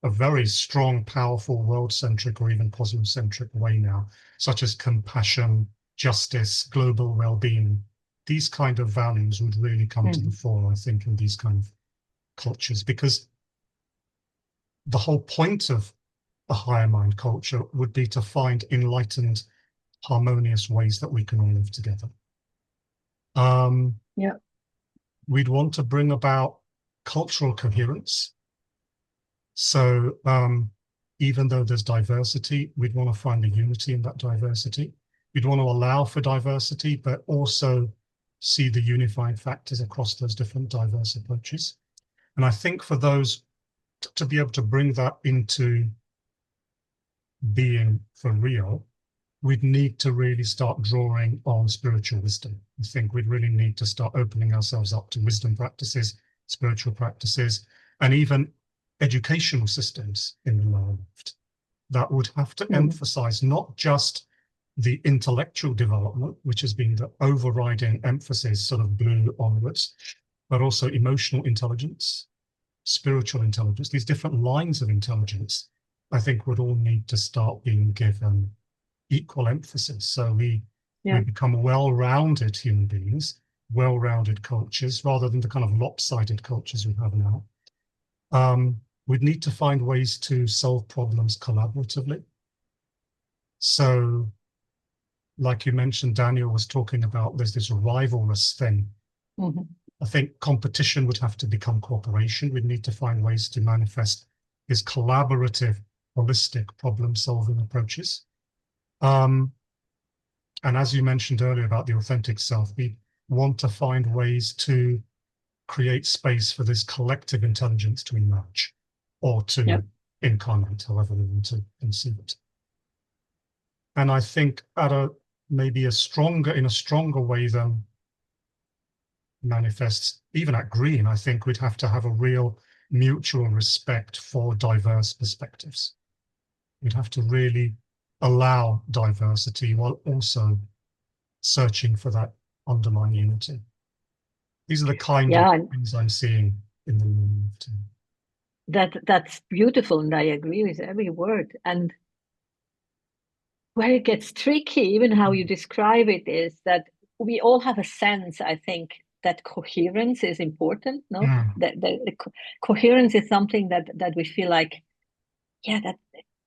a very strong, powerful, world-centric or even cosmocentric way now, such as compassion, justice, global well-being. These kind of values would really come to the fore, I think, in these kind of cultures, because the whole point of a higher mind culture would be to find enlightened, harmonious ways that we can all live together. We'd want to bring about cultural coherence. So even though there's diversity, we'd want to find the unity in that diversity. We'd want to allow for diversity, but also see the unifying factors across those different diverse approaches. And I think for those to be able to bring that into being for real, we'd need to really start drawing on spiritual wisdom. I think we'd really need to start opening ourselves up to wisdom practices, spiritual practices, and even educational systems in the lower left that would have to emphasize not just the intellectual development, which has been the overriding emphasis sort of blue onwards, but also emotional intelligence, spiritual intelligence, these different lines of intelligence, I think would all need to start being given equal emphasis. So we become well-rounded human beings, well-rounded cultures, rather than the kind of lopsided cultures we have now. We'd need to find ways to solve problems collaboratively. So, like you mentioned, Daniel was talking about there's this rivalrous thing. I think competition would have to become cooperation. We'd need to find ways to manifest these collaborative, holistic problem-solving approaches. And as you mentioned earlier about the authentic self, we want to find ways to create space for this collective intelligence to emerge or to incarnate, however we want to conceive it. And I think at maybe in a stronger way than manifests even at Green, I think we'd have to have a real mutual respect for diverse perspectives. We'd have to really allow diversity while also searching for that underlying unity. These are the kind of things I'm seeing in the movement. That's beautiful, and I agree with every word. And where it gets tricky, even how you describe it, is that we all have a sense, I think, that coherence is important. No, that coherence is something that we feel like, that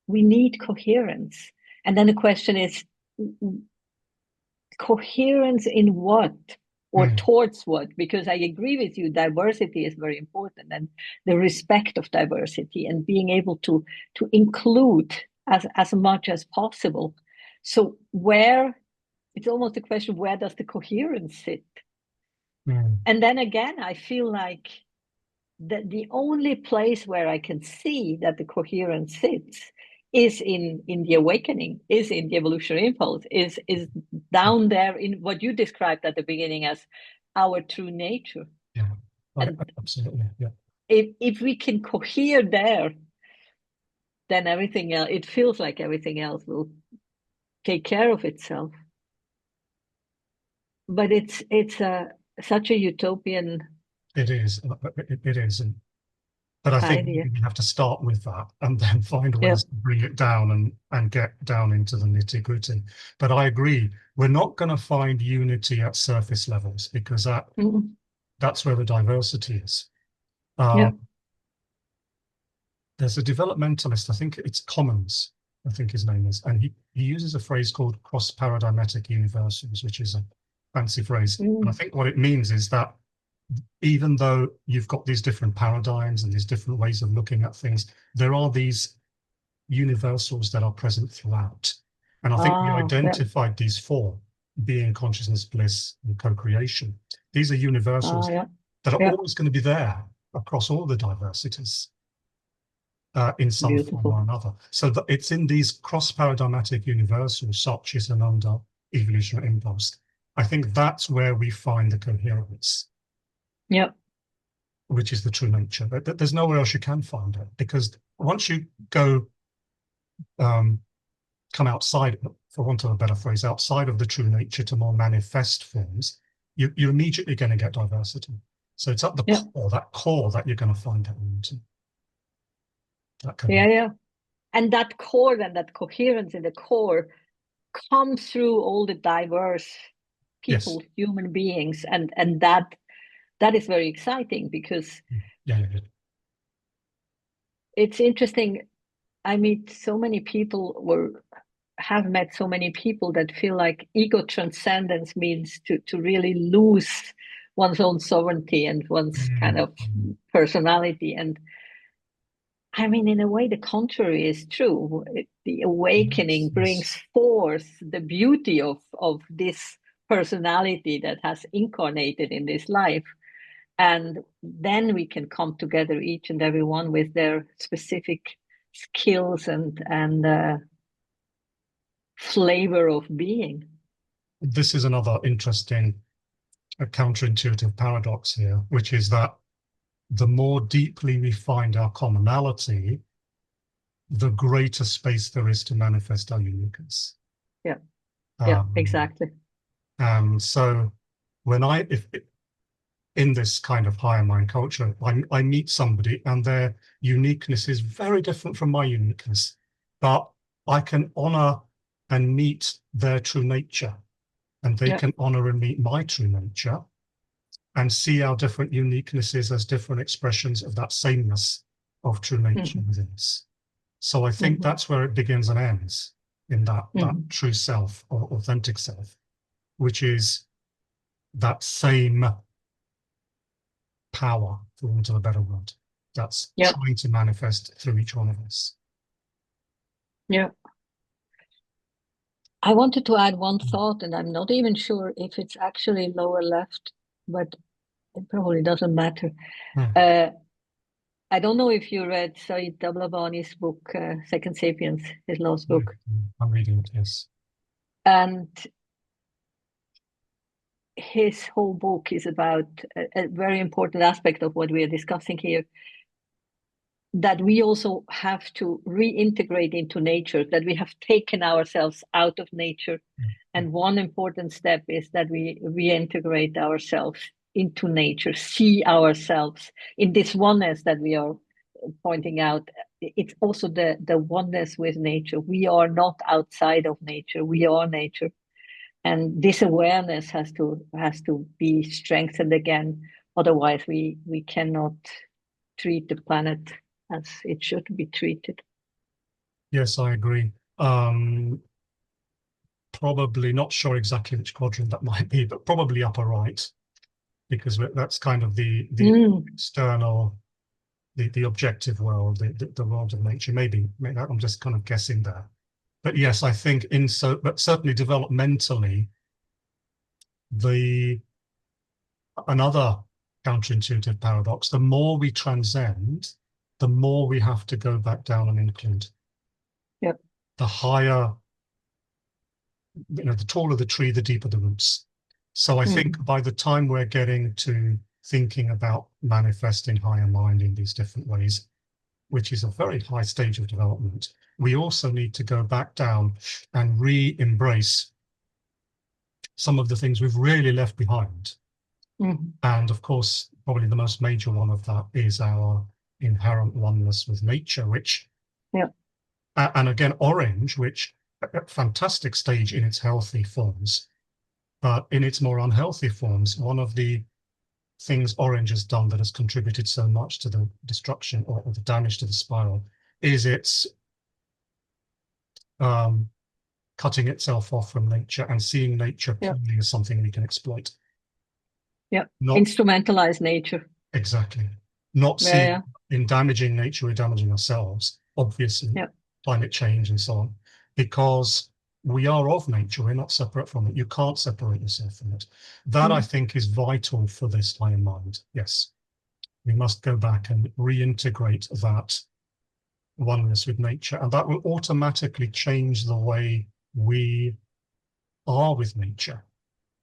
we need coherence. And then the question is, coherence in what? Or towards what? Because I agree with you, diversity is very important, and the respect of diversity and being able to include as much as possible. So it's almost a question, where does the coherence sit? And then again, I feel like that the only place where I can see that the coherence sits is in the awakening, is in the evolutionary impulse, is down there in what you described at the beginning as our true nature. Absolutely. If we can cohere there, then everything else, it feels like everything else will take care of itself. But it's such a utopian. It is. But I think we have to start with that and then find ways to bring it down and get down into the nitty-gritty. But I agree, we're not going to find unity at surface levels, because that's where the diversity is. There's a developmentalist, I think it's Commons, I think his name is, and he uses a phrase called cross-paradigmatic universals, which is a fancy phrase. And I think what it means is that even though you've got these different paradigms and these different ways of looking at things, there are these universals that are present throughout. And I think we identified these four. being, consciousness, bliss, and co-creation. These are universals Yeah. that are Yeah. always going to be there across all the diversities in some form or Beautiful. another. So that it's in these cross-paradigmatic universals, such as Ananda, evolutionary impulse. I think that's where we find the coherence, Yeah. which is the true nature. There's nowhere else you can find it, because once you go come outside, for want of a better phrase, outside of the true nature to more manifest forms, you're immediately going to get diversity. So it's at the Yeah. core that you're going to find that unity. Yeah. Yeah. And that core and that coherence in the core comes through all the diverse Yes. people, human beings, and that is very exciting, because Yeah. it's interesting. I meet so many people, or have met so many people, that feel like ego transcendence means to really lose one's own sovereignty and one's kind of personality. And I mean, in a way, the contrary is true. The awakening Yes. brings forth the beauty of this personality that has incarnated in this life. And then we can come together, each and every one with their specific skills and flavor of being. This is another interesting counterintuitive paradox here, which is that the more deeply we find our commonality, the greater space there is to manifest our uniqueness. Yeah, yeah, Um, exactly. and so when if in this kind of higher mind culture, I meet somebody and their uniqueness is very different from my uniqueness, but I can honor and meet their true nature, and they Yeah. can honor and meet my true nature, and see our different uniquenesses as different expressions of that sameness of true nature Mm-hmm. within us. So I think Mm-hmm. that's where it begins and ends, in that Mm-hmm. true self or authentic self, which is that same power, for want of a better word, that's Yeah, trying to manifest through each one of us. yeah. I wanted to add one thought, and I'm not even sure if it's actually lower left, but it probably doesn't matter. Hmm. Uh, I don't know if you read Said Dablabani's book, Second Sapiens, his last book. I'm reading it, yes. And his whole book is about a very important aspect of what we are discussing here, that we also have to reintegrate into nature, that we have taken ourselves out of nature. And one important step is that we reintegrate ourselves into nature, see ourselves in this oneness that we are pointing out. It's also the oneness with nature. We are not outside of nature, we are nature. And this awareness has to be strengthened again. Otherwise we cannot treat the planet as it should be treated. Yes, I agree. Probably not sure exactly which quadrant that might be, but probably upper right, because that's kind of the external, the objective world, the world of nature. Maybe I'm just kind of guessing there. But yes, I think but certainly developmentally, the another counterintuitive paradox, the more we transcend, the more we have to go back down and include. Yep. The higher, the taller the tree, the deeper the roots. So I think by the time we're getting to thinking about manifesting higher mind in these different ways, which is a very high stage of development, we also need to go back down and re-embrace some of the things we've really left behind. And of course, probably the most major one of that is our inherent oneness with nature, which, and again, orange, which a fantastic stage in its healthy forms, but in its more unhealthy forms, one of the things orange has done that has contributed so much to the destruction or the damage to the spiral is its cutting itself off from nature and seeing nature purely as something we can exploit. Yeah, Not instrumentalize nature. exactly. Not seeing in damaging nature, we're damaging ourselves, obviously, climate change and so on, because we are of nature. We're not separate from it. You can't separate yourself from it. That, I think, is vital for this higher mind. Yes, we must go back and reintegrate that oneness with nature, and that will automatically change the way we are with nature.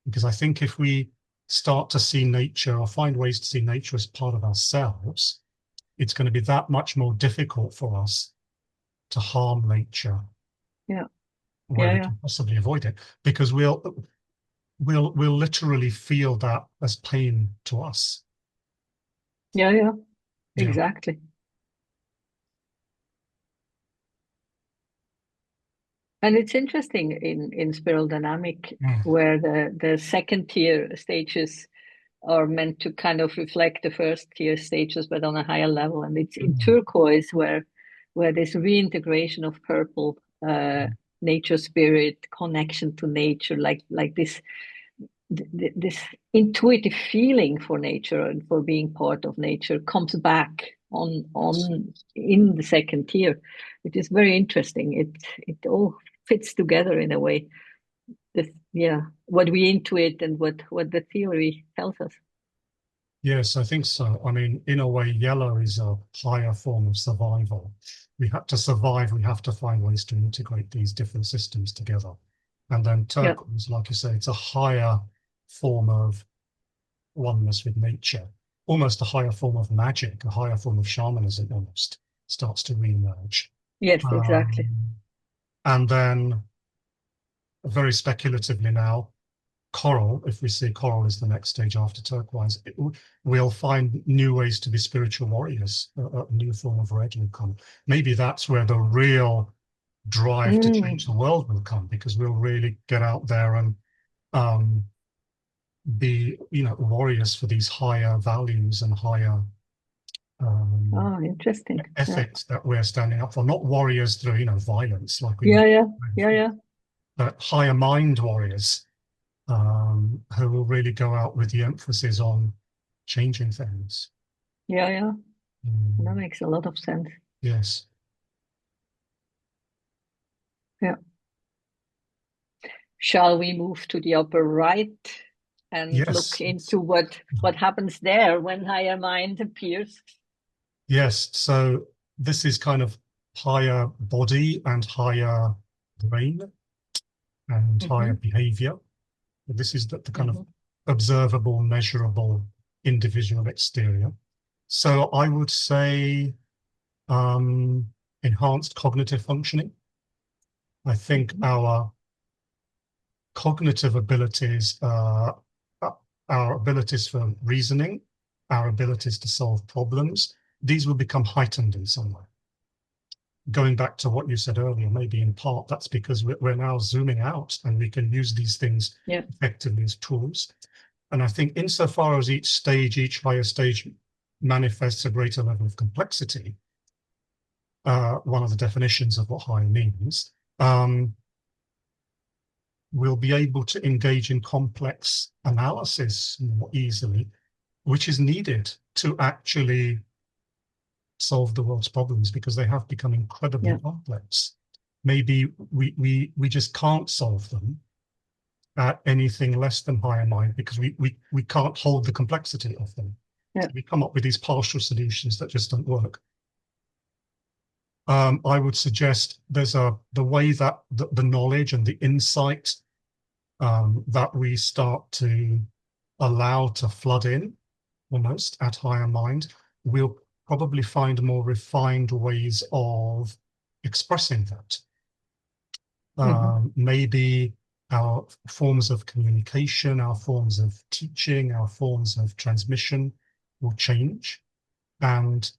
Because I think if we start to see nature or find ways to see nature as part of ourselves, it's going to be that much more difficult for us to harm nature. Yeah. Where we can possibly avoid it, because we'll literally feel that as pain to us. Yeah. Exactly. And it's interesting in spiral dynamic where the second tier stages are meant to kind of reflect the first tier stages, but on a higher level. And it's in turquoise where this reintegration of purple, nature spirit, connection to nature, like this intuitive feeling for nature and for being part of nature comes back on in the second tier, which is very interesting. It all fits together in a way. What we intuit and what the theory tells us. Yes, I think so. I mean, in a way, yellow is a higher form of survival. We have to survive. We have to find ways to integrate these different systems together. And then turquoise, like you say, it's a higher form of oneness with nature, almost a higher form of magic, a higher form of shamanism almost starts to re-emerge. Yes, exactly. And then, very speculatively now, coral, if we see coral as the next stage after turquoise, we'll find new ways to be spiritual warriors, a new form of red will come. Maybe that's where the real drive to change the world will come, because we'll really get out there and be, warriors for these higher values and higher interesting ethics that we're standing up for. Not warriors through, violence like we but higher mind warriors who will really go out with the emphasis on changing things. That makes a lot of sense. Yes. Yeah. Shall we move to the upper right and look into what happens there when higher mind appears? Yes. So this is kind of higher body and higher brain and higher behavior. This is the kind of observable, measurable, individual exterior. So I would say enhanced cognitive functioning. I think our cognitive abilities, our abilities for reasoning, our abilities to solve problems, these will become heightened in some way. Going back to what you said earlier, maybe in part that's because we're now zooming out and we can use these things effectively as tools. And I think insofar as each higher stage manifests a greater level of complexity, one of the definitions of what high means, we'll be able to engage in complex analysis more easily, which is needed to actually solve the world's problems, because they have become incredibly complex. Maybe we just can't solve them at anything less than higher mind, because we can't hold the complexity of them. So we come up with these partial solutions that just don't work. I would suggest there's the way that the knowledge and the insight that we start to allow to flood in almost at higher mind, we'll probably find more refined ways of expressing that. Maybe our forms of communication, our forms of teaching, our forms of transmission will change, and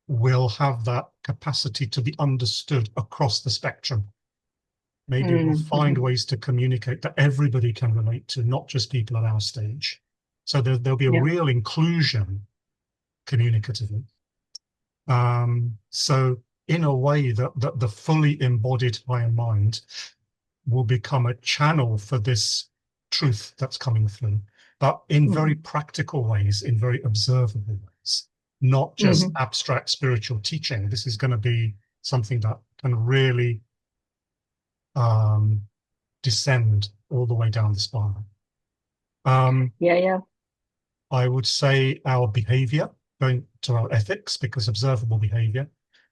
we'll have that capacity to be understood across the spectrum. Maybe we'll find ways to communicate that everybody can relate to, not just people at our stage. So there'll be a real inclusion communicatively. So in a way that the fully embodied higher mind will become a channel for this truth that's coming through, but in very practical ways, in very observable ways, not just abstract spiritual teaching. This is going to be something that can really descend all the way down the spine. Yeah, yeah. I would say our behavior, going to our ethics, because observable behavior,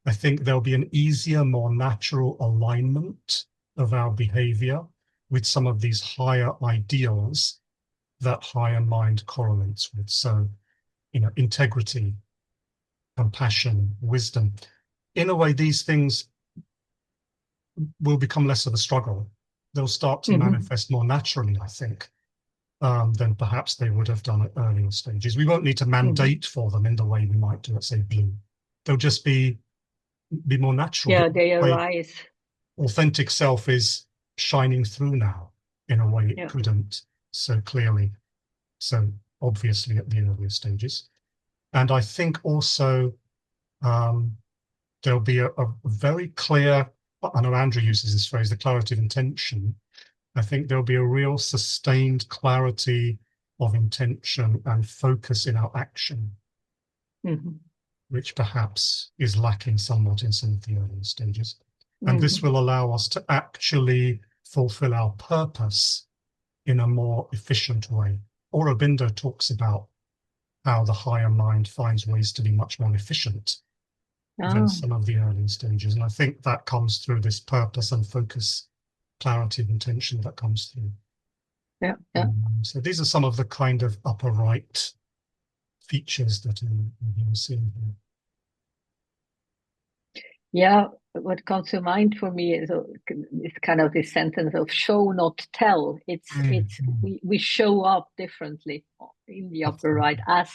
I think there'll be an easier, more natural alignment of our behavior with some of these higher ideals that higher mind correlates with. So, integrity, compassion, wisdom. In a way, these things will become less of a struggle. They'll start to manifest more naturally, I think, than perhaps they would have done at earlier stages. We won't need to mandate for them in the way we might do at, say, blue. They'll just be more natural. Yeah, The they way arise. authentic self is shining through now in a way it Yeah. couldn't so clearly, so obviously at the earlier stages. And I think also there'll be a very clear, I know Andrew uses this phrase, the clarity of intention. I think there'll be a real sustained clarity of intention and focus in our action, which perhaps is lacking somewhat in some of the earlier stages. And this will allow us to actually fulfill our purpose in a more efficient way. Aurobindo talks about how the higher mind finds ways to be much more efficient than some of the earlier stages. And I think that comes through this purpose and focus, clarity of intention that comes through. Yeah, yeah. So these are some of the kind of upper right features that I'm seeing here. Yeah, what comes to mind for me is kind of this sentence of show not tell. It's we show up differently in the upper right as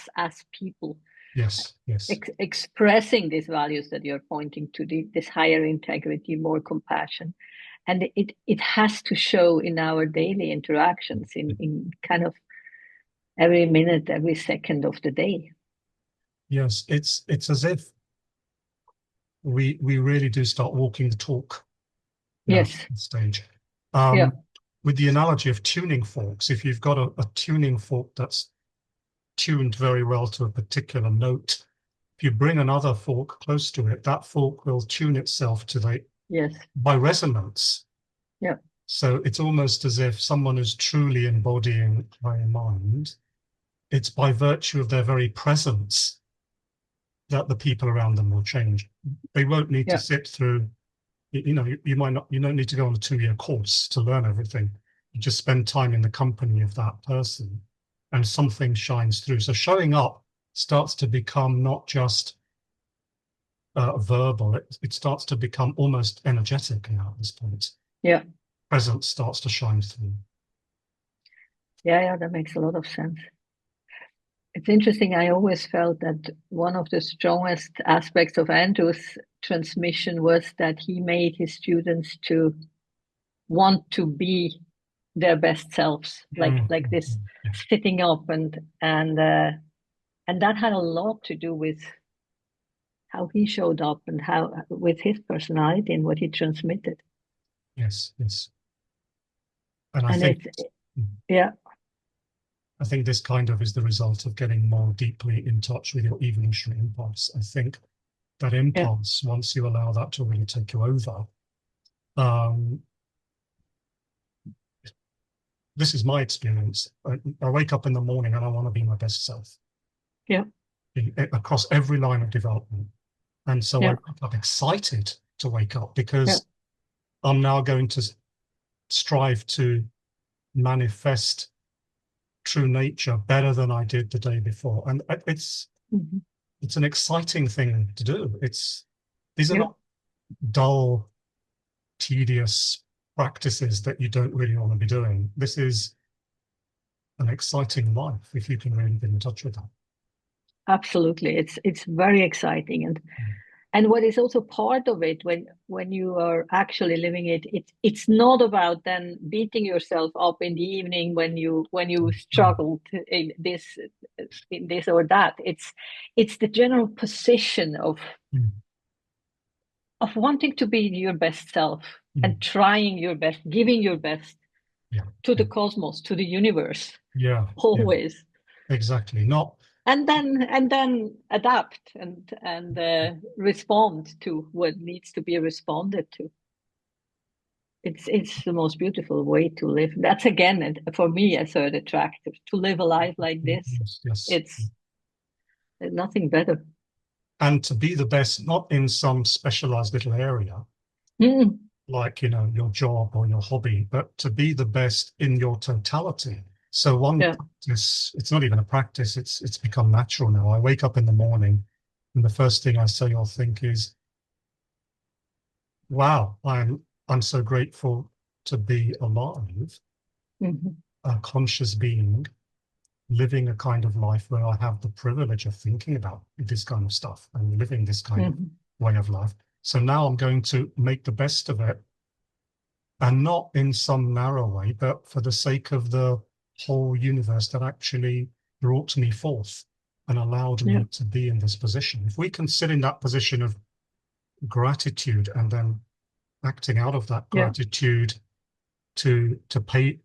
people. Yes, yes. Expressing these values that you're pointing to, this higher integrity, more compassion. And it has to show in our daily interactions, in kind of every minute, every second of the day. Yes, it's as if we really do start walking the talk now Yes. at this stage. Yeah. With the analogy of tuning forks, if you've got a tuning fork that's tuned very well to a particular note, if you bring another fork close to it, that fork will tune itself to by resonance. Yeah. So it's almost as if someone is truly embodying higher mind, it's by virtue of their very presence that the people around them will change. They won't need to sit through, you don't need to go on a 2-year course to learn everything. You just spend time in the company of that person and something shines through. So showing up starts to become not just verbal, it starts to become almost energetic now at this point. Yeah. Presence starts to shine through. Yeah, that makes a lot of sense. It's interesting. I always felt that one of the strongest aspects of Andrew's transmission was that he made his students to want to be their best selves, like this sitting up and that had a lot to do with how he showed up and how with his personality and what he transmitted. Yes, yes. And I think I think this kind of is the result of getting more deeply in touch with your evolutionary impulse. I think that impulse, once you allow that to really take you over, this is my experience. I wake up in the morning and I want to be my best self. Yeah. Across every line of development. And so I wake up excited to wake up because I'm now going to strive to manifest true nature better than I did the day before. And it's an exciting thing to do. These are not dull, tedious practices that you don't really want to be doing. This is an exciting life if you can really get in touch with that. Absolutely. It's very exciting. And what is also part of it when you are actually living it's not about then beating yourself up in the evening when you struggled in this or that. It's the general position of wanting to be your best self and trying your best, giving your best to the cosmos, to the universe. Always. Exactly. And then adapt and respond to what needs to be responded to. Mm. it's the most beautiful way to live. That's again for me a third attractor to live a life like this. Yes, yes. It's nothing better. And to be the best, not in some specialized little area, Mm, like, your job or your hobby, but to be the best in your totality. So one yeah, practice, it's not even a practice, it's become natural now. I wake up in the morning and the first thing I say or think is, wow, I'm so grateful to be alive, hmm a conscious being, living a kind of life where I have the privilege of thinking about this kind of stuff and living this kind of hmm way of life. So now I'm going to make the best of it, and not in some narrow way, but for the sake of the whole universe that actually brought me forth and allowed yeah, me to be in this position. If we can sit in that position of gratitude and then acting out of that yeah, gratitude to pay,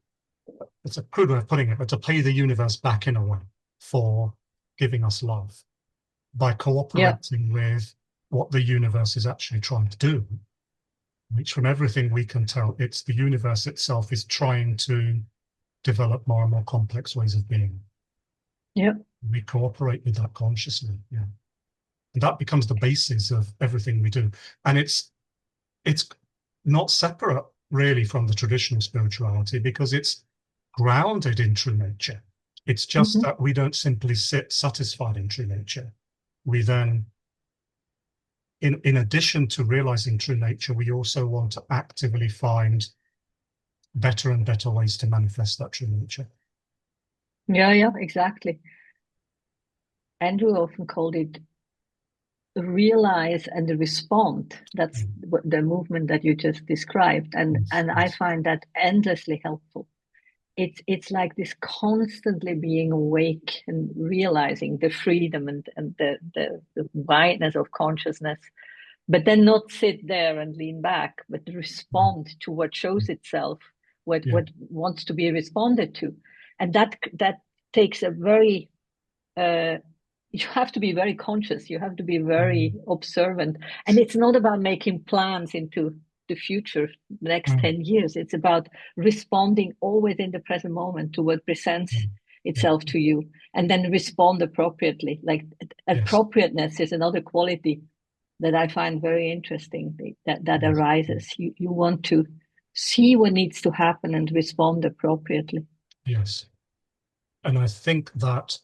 it's a crude way of putting it, but to pay the universe back in a way for giving us love by yeah, cooperating with what the universe is actually trying to do, which from everything we can tell, it's the universe itself is trying to develop more and more complex ways of being. yeah, We cooperate with that consciously, yeah. And that becomes the basis of everything we do. And it's not separate really from the traditional spirituality because it's grounded in true nature. It's just hmm that we don't simply sit satisfied in true nature. We then, in addition to realizing true nature, we also want to actively find better and better ways to manifest that true nature. yeah, yeah, exactly. Andrew often called it realize and respond. That's Mm. the movement that you just described, and Yes, I yes, find that endlessly helpful. It's like this constantly being awake and realizing the freedom and the wideness of consciousness, but then not sit there and lean back, but mm, respond to what shows itself, what yeah, what wants to be responded to. And that takes a very you have to be very conscious, you have to be very mm, observant, and it's not about making plans into the future, the next mm, 10 years. It's about responding always in the present moment to what presents mm, yeah, itself to you, and then respond appropriately. Like yes, appropriateness is another quality that I find very interesting, that yes, arises. You want to see what needs to happen and respond appropriately. yes. And I think that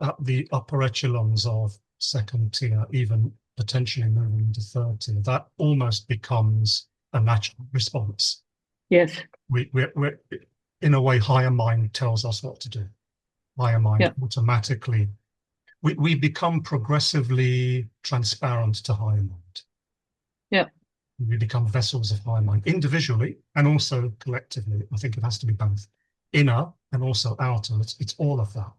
at the upper echelons of second tier, even potentially moving into third tier, that almost becomes a natural response. Yes. We're in a way, higher mind tells us what to do. Higher mind Yeah. automatically, we become progressively transparent to higher mind. Yeah. We become vessels of higher mind individually and also collectively. I think it has to be both inner and also outer. It's all of that.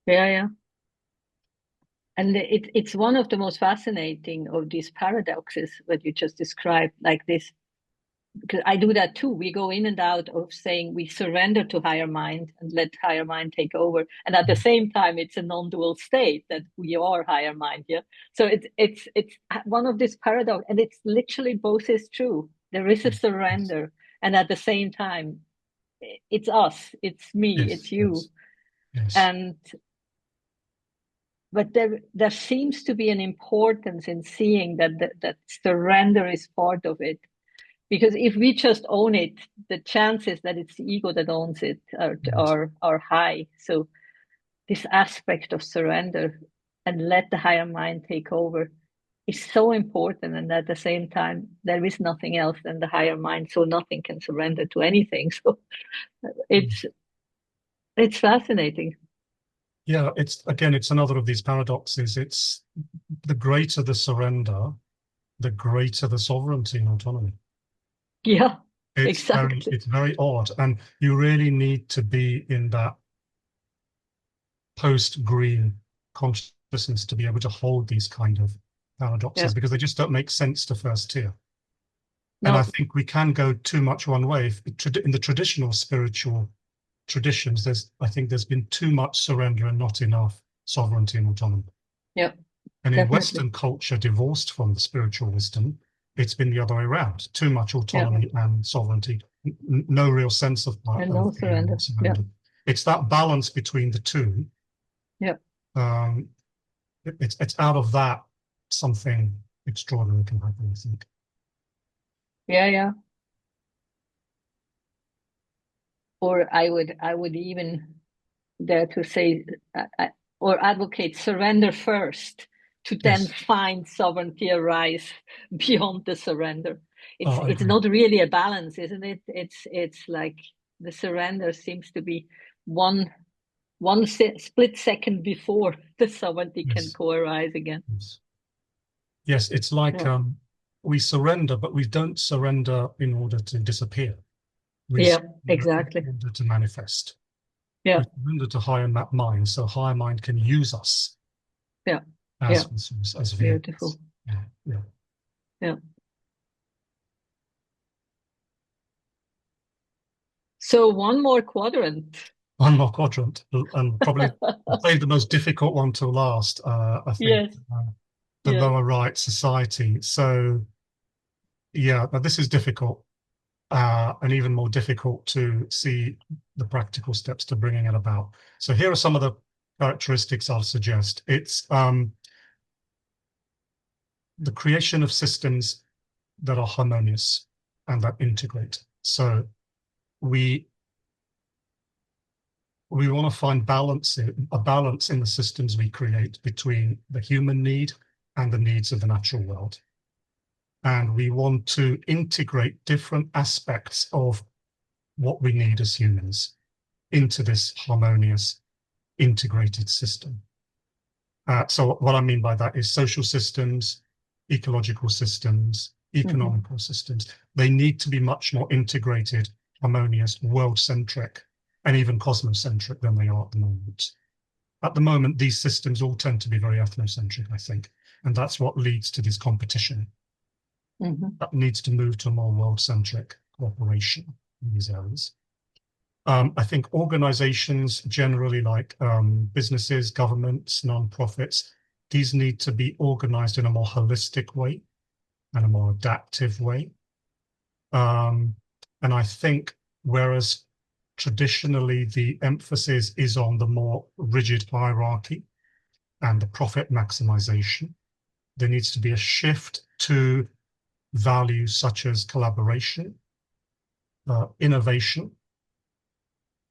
Yeah. Yeah. And it's one of the most fascinating of these paradoxes that you just described, like this, because I do that too. We go in and out of saying we surrender to higher mind and let higher mind take over. And at the same time, it's a non-dual state that we are higher mind. Yeah. So it's one of this paradox, and it's literally both is true. There is a Yes, surrender, and at the same time, it's us, it's me, it's yes, you. yes, yes. And but there seems to be an importance in seeing that surrender is part of it, because if we just own it, the chances that it's the ego that owns it Yes. are high. So this aspect of surrender and let the higher mind take over is so important, and at the same time there is nothing else than the higher mind, so nothing can surrender to anything. So it's it's fascinating. Yeah, it's another of these paradoxes. It's the greater the surrender, the greater the sovereignty and autonomy. Yeah, It's very, exactly. it's very odd. And you really need to be in that post-green consciousness to be able to hold these kind of Yeah. paradoxes because they just don't make sense to first tier. And I No. think we can go too much one way. In the traditional spiritual traditions, I think there's been too much surrender and not enough sovereignty and autonomy. Yeah, And in definitely. Western culture, divorced from the spiritual wisdom, it's been the other way around. Too much autonomy and sovereignty, no real sense of and no surrender. surrender. It's that balance between the two. Yeah. It's out of that something extraordinary can happen, I think. Yeah. Or I would even dare to say, or advocate surrender first, to then find sovereignty arise beyond the surrender. It's not really a balance, isn't it? It's like the surrender seems to be one split second before the sovereignty can co-arise again. Yes, it's like we surrender, but we don't surrender in order to disappear. Exactly. In order to manifest. We surrender to higher mind, so higher mind can use us. As beautiful. Yeah. So one more quadrant. One more quadrant, and probably save the most difficult one till last. I think the lower right, society. So but this is difficult, and even more difficult to see the practical steps to bringing it about. So here are some of the characteristics I'll suggest. It's the creation of systems that are harmonious and that integrate. So we want to find a balance in the systems we create between the human need and the needs of the natural world. And we want to integrate different aspects of what we need as humans into this harmonious, integrated system. So what I mean by that is social systems, ecological systems, economical systems. They need to be much more integrated, harmonious, world-centric, and even cosmocentric than they are at the moment. At the moment, these systems all tend to be very ethnocentric, I think, and that's what leads to this competition. That needs to move to a more world-centric cooperation in these areas. I think organizations generally, like businesses, governments, non-profits, these need to be organized in a more holistic way and a more adaptive way. And I think whereas traditionally the emphasis is on the more rigid hierarchy and the profit maximization, there needs to be a shift to values such as collaboration, innovation,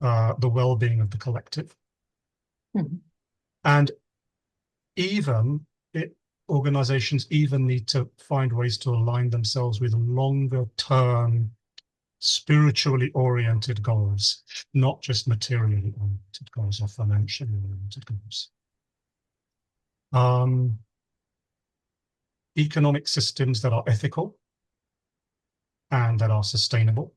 the well-being of the collective. And even organizations even need to find ways to align themselves with longer-term, spiritually oriented goals, not just materially oriented goals or financially oriented goals. Economic systems that are ethical and that are sustainable.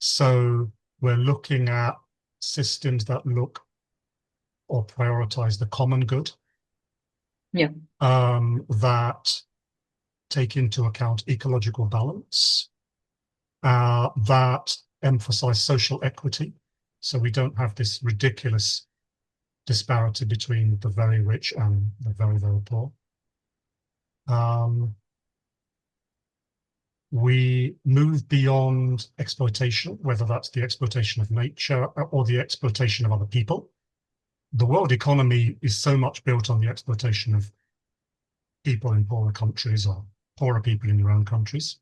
So we're looking at systems that look or prioritize the common good. That take into account ecological balance, that emphasize social equity. So we don't have this ridiculous disparity between the very rich and the very, very poor. We move beyond exploitation, whether that's the exploitation of nature or the exploitation of other people. The world economy is so much built on the exploitation of people in poorer countries or poorer people in your own countries.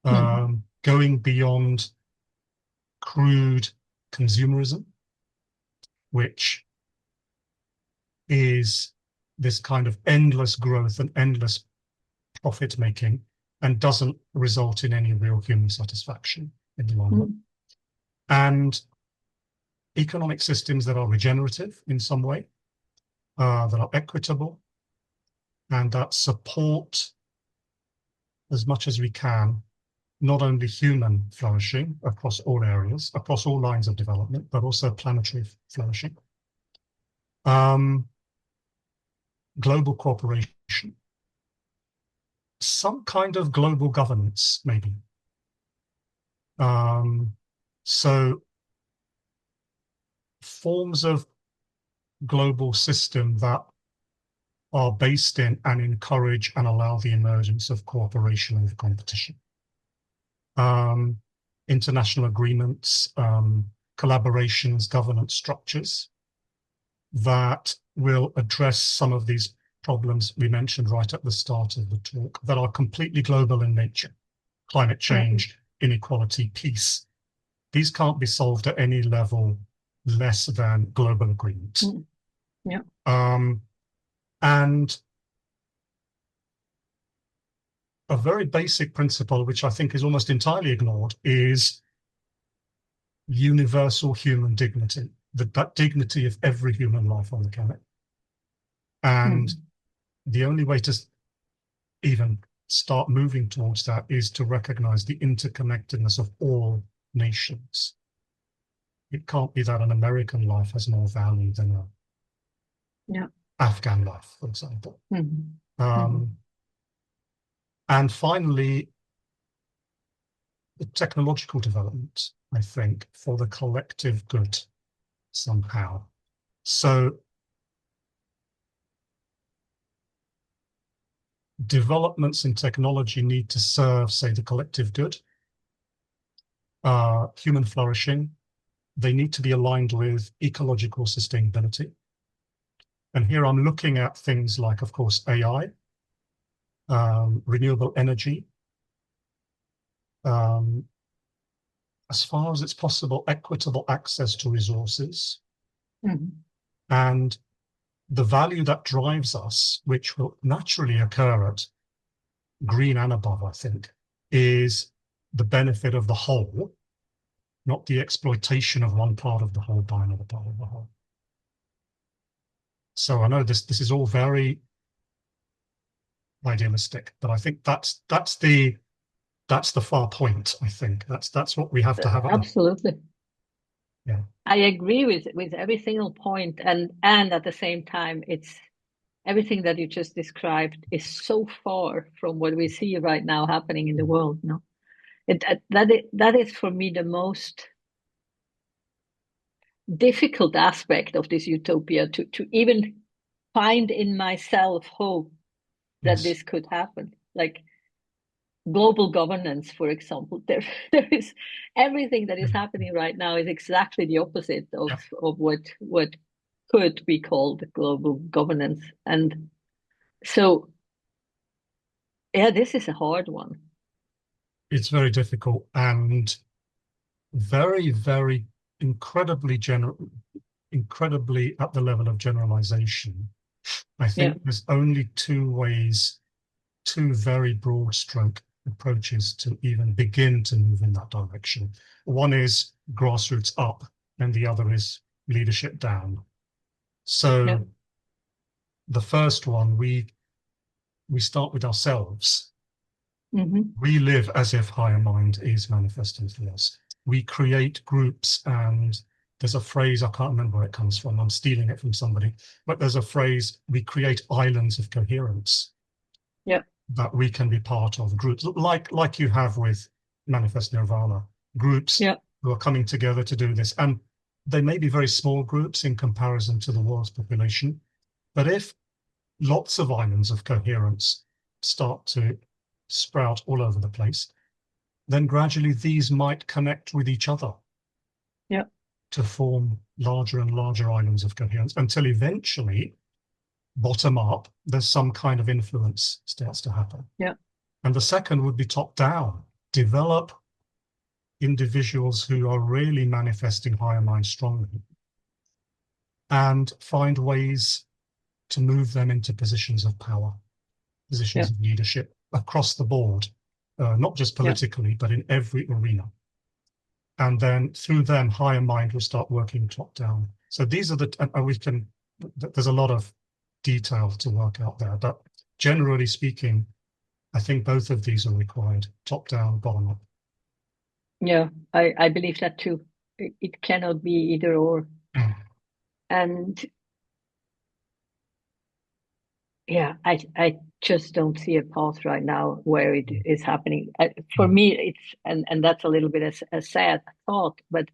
Going beyond crude consumerism, which is this kind of endless growth and endless profit making, and doesn't result in any real human satisfaction in the long run. And economic systems that are regenerative in some way, that are equitable, and that support as much as we can, not only human flourishing across all areas, across all lines of development, but also planetary flourishing. Global cooperation, some kind of global governance, maybe. So forms of global system that are based in and encourage and allow the emergence of cooperation over competition. International agreements, collaborations, governance structures that will address some of these problems we mentioned right at the start of the talk that are completely global in nature: climate change, inequality, peace. These can't be solved at any level less than global agreement. Yeah. And a very basic principle, which I think is almost entirely ignored, is universal human dignity, that dignity of every human life on the planet. And the only way to even start moving towards that is to recognize the interconnectedness of all nations. It can't be that an American life has more value than an Afghan life, for example. And finally, the technological development, I think, for the collective good somehow. So developments in technology need to serve, say, the collective good, human flourishing. They need to be aligned with ecological sustainability. And here I'm looking at things like, of course, AI, renewable energy, as far as it's possible, equitable access to resources, and the value that drives us, which will naturally occur at green and above, I think, is the benefit of the whole, not the exploitation of one part of the whole by another part of the whole. So I know this is all very idealistic, but I think that's the far point. I think that's what we have to have. Absolutely. Yeah. I agree with every single point, and at the same time, it's everything that you just described is so far from what we see right now happening in the world. No, that is for me the most difficult aspect of this utopia, to even find in myself hope that this could happen. Like global governance, for example, there is everything that is happening right now is exactly the opposite of what could be called global governance. And so, this is a hard one. It's very difficult and very, very incredibly at the level of generalization. I think there's only two very broad stroke approaches to even begin to move in that direction. One is grassroots up, and the other is leadership down. So the first one, we start with ourselves. We live as if higher mind is manifesting through us. We create groups, and there's a phrase, I can't remember where it comes from, I'm stealing it from somebody, but there's a phrase, we create islands of coherence. That we can be part of, groups like you have with Manifest Nirvana, groups who are coming together to do this. And they may be very small groups in comparison to the world's population, but if lots of islands of coherence start to sprout all over the place, then gradually these might connect with each other to form larger and larger islands of coherence, until eventually, bottom up, there's some kind of influence starts to happen. And the second would be top down. Develop individuals who are really manifesting higher mind strongly, and find ways to move them into positions of power, positions of leadership across the board, not just politically, but in every arena. And then through them, higher mind will start working top down. So these are there's a lot of detail to work out there, but generally speaking, I think both of these are required: top down, bottom up. I believe that too. It cannot be either or. And I just don't see a path right now where it is happening. For me, it's and that's a little bit a sad thought, but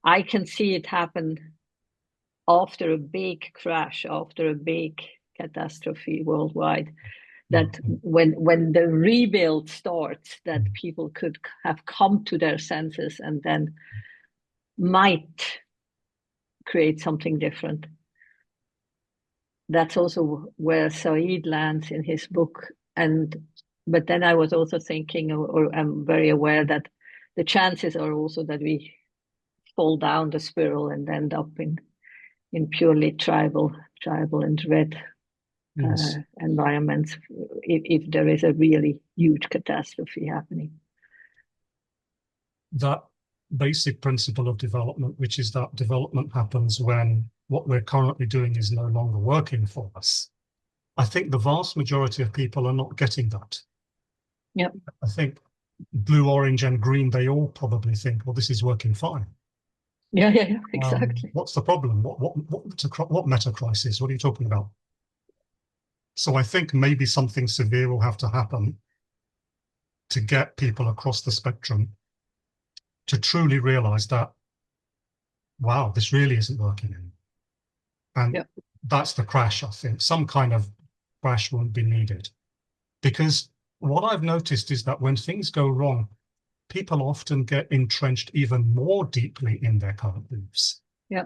I can see it happen after a big crash, after a big catastrophe worldwide. That when the rebuild starts, that people could have come to their senses and then might create something different. That's also where Said lands in his book. But then I was also thinking, or I'm very aware that the chances are also that we fall down the spiral and end up in purely tribal and red environments if there is a really huge catastrophe happening. That basic principle of development, which is that development happens when what we're currently doing is no longer working for us. I think the vast majority of people are not getting that. Yep. I think blue, orange, and green, they all probably think, well, this is working fine. Yeah, exactly. What's the problem? What meta crisis? What are you talking about? So I think maybe something severe will have to happen to get people across the spectrum to truly realize that, wow, this really isn't working anymore. And that's the crash, I think. Some kind of crash won't be needed. Because what I've noticed is that when things go wrong, people often get entrenched even more deeply in their current beliefs. Yeah.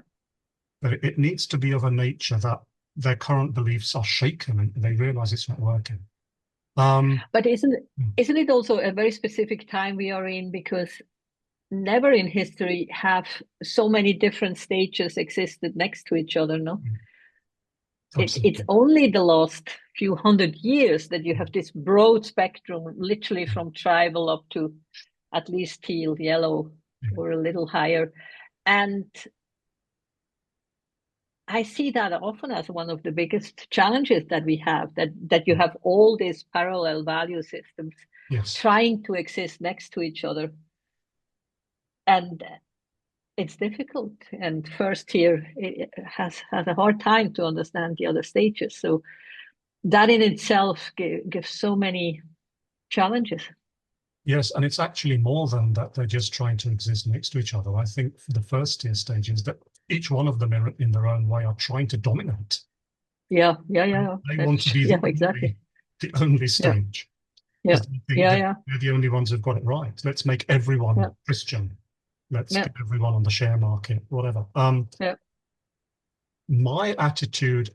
But it needs to be of a nature that their current beliefs are shaken and they realize it's not working. But isn't it also a very specific time we are in? Because never in history have so many different stages existed next to each other, no? It's only the last few hundred years that you have this broad spectrum, literally from tribal up to at least teal, yellow, or a little higher. And I see that often as one of the biggest challenges that we have, that you have all these parallel value systems trying to exist next to each other. And it's difficult. And first year it has a hard time to understand the other stages. So that in itself gives so many challenges. Yes, and it's actually more than that. They're just trying to exist next to each other. I think for the first tier stages that each one of them in their own way are trying to dominate. Yeah. They want to be the only stage. Yeah. They're the only ones who've got it right. Let's make everyone Christian. Let's get everyone on the share market, whatever. My attitude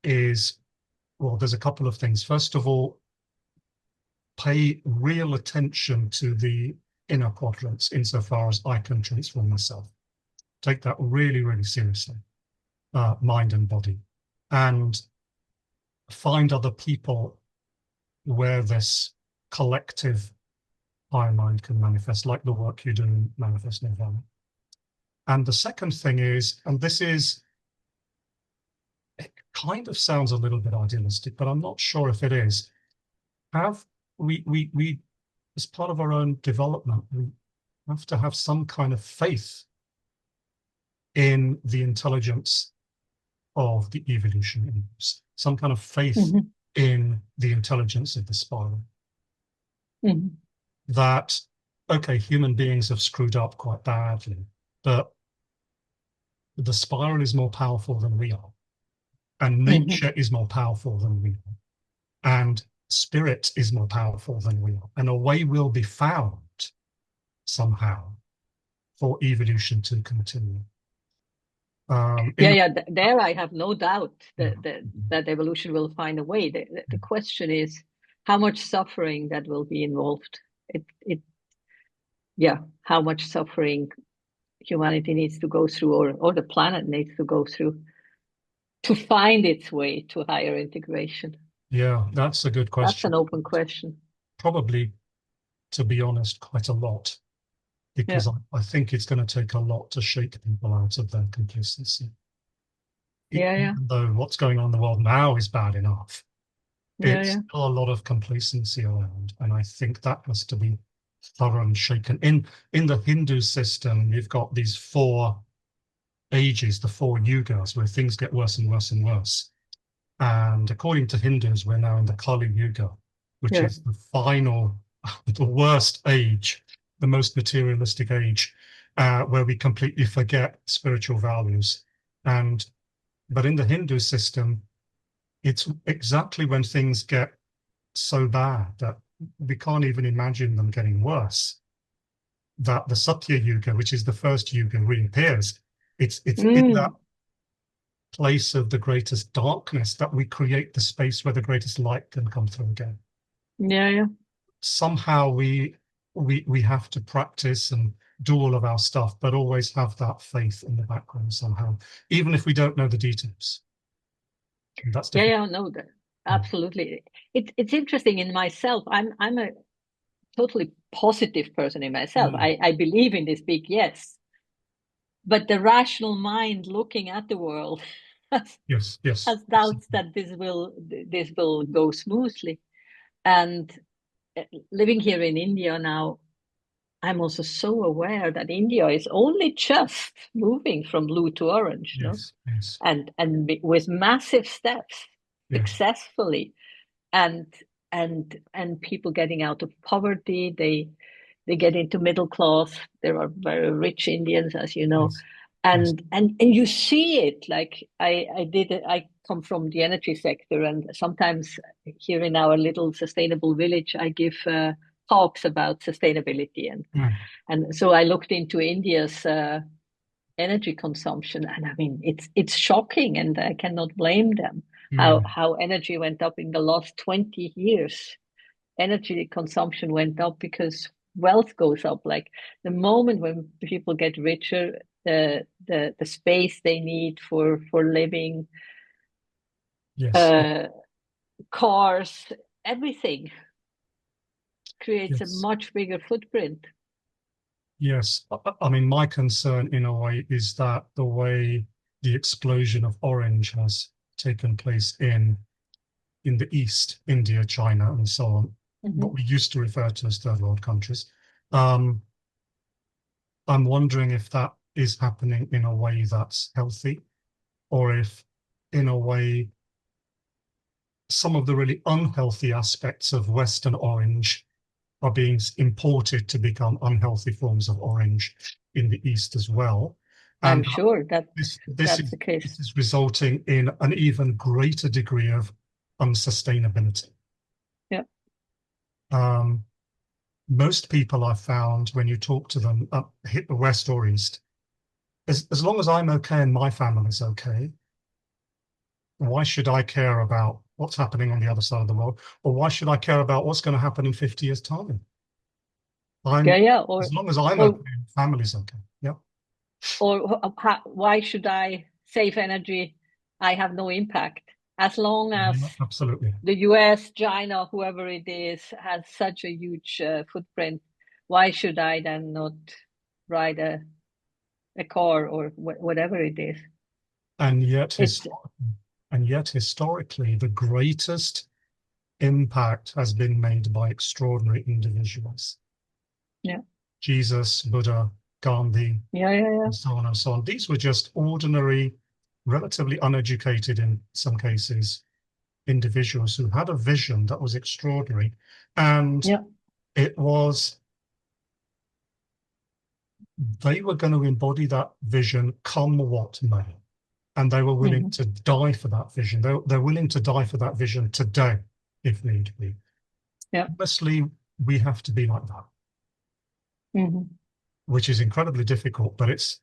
is, well, there's a couple of things. First of all, pay real attention to the inner quadrants insofar as I can transform myself. Take that really, really seriously, mind and body, and find other people where this collective higher mind can manifest, like the work you do in Manifest Nirvana. And the second thing is, and this is, it kind of sounds a little bit idealistic, but I'm not sure if it is, we as part of our own development, we have to have some kind of faith in the intelligence of the evolution, some kind of faith in the intelligence of the spiral. That, okay, human beings have screwed up quite badly, but the spiral is more powerful than we are, and nature is more powerful than we are, and spirit is more powerful than we are, and a way will be found somehow for evolution to continue. There I have no doubt that evolution will find a way. The question is how much suffering that will be involved. How much suffering humanity needs to go through, or the planet needs to go through to find its way to higher integration. Yeah, that's a good question. That's an open question. Probably, to be honest, quite a lot, because I think it's going to take a lot to shake people out of their complacency. Even though what's going on in the world now is bad enough, it's still a lot of complacency around, and I think that has to be thoroughly shaken. In the Hindu system, you've got these 4 ages, the 4 yugas, where things get worse and worse and worse. And according to Hindus, we're now in the Kali Yuga, which is the final, the worst age, the most materialistic age, where we completely forget spiritual values. But in the Hindu system, it's exactly when things get so bad that we can't even imagine them getting worse, that the Satya Yuga, which is the first yuga, reappears. It's in that place of the greatest darkness that we create the space where the greatest light can come through again. Yeah, yeah. Somehow we have to practice and do all of our stuff, but always have that faith in the background somehow, even if we don't know the details. And that's Yeah, difficult. yeah, no, absolutely. It's interesting in myself. I'm a totally positive person in myself. Mm. I believe in this big yes, but the rational mind looking at the world has, Yes, yes. has doubts that this will go smoothly. And living here in India now, I'm also so aware that India is only just moving from blue to orange, no? Yes, yes, And with massive steps, yes, successfully, and and people getting out of poverty. They get into middle class. There are very rich Indians, as you know, yes, yes. and you see it. Like I come from the energy sector, and sometimes here in our little sustainable village, I give talks about sustainability, Mm, and so I looked into India's energy consumption, and I mean it's shocking, and I cannot blame them. mm. How energy went up in the last 20 years. Energy consumption went up because wealth goes up. Like the moment when people get richer, the space they need for living, Yes, uh, cars, everything creates a yes, much bigger footprint. yes. I mean, my concern in a way is that the way the explosion of orange has taken place in the East, India, China, and so on, what Mm-hmm. we used to refer to as third world countries. Um, I'm wondering if that is happening in a way that's healthy, or if, in a way, some of the really unhealthy aspects of Western orange are being imported to become unhealthy forms of orange in the East as well. I'm And sure that this that's the case. is resulting in an even greater degree of unsustainability. Yeah. Um, most people I've found, when you talk to them, hit the West or East, as long as I'm okay and my family's okay, why should I care about what's happening on the other side of the world? Or why should I care about what's going to happen in 50 years' time? Yeah, I'm yeah. As long as I'm okay Or and family's okay. Yeah. why should I save energy? I have no impact as long as Yeah, absolutely. the US, China, whoever it is, has such a huge footprint. Why should I then not ride a car or whatever it is? And yet, It's historically, the greatest impact has been made by extraordinary individuals. yeah, Jesus, Buddha, Gandhi, yeah, yeah, yeah, and so on and so on. These were just ordinary, relatively uneducated in some cases, individuals who had a vision that was extraordinary. And yeah. it was, they were going to embody that vision come what may. And they were willing Mm-hmm. to die for that vision. They're willing to die for that vision today, if need be. Yeah. Honestly, we have to be like that, Mm-hmm. which is incredibly difficult, but it's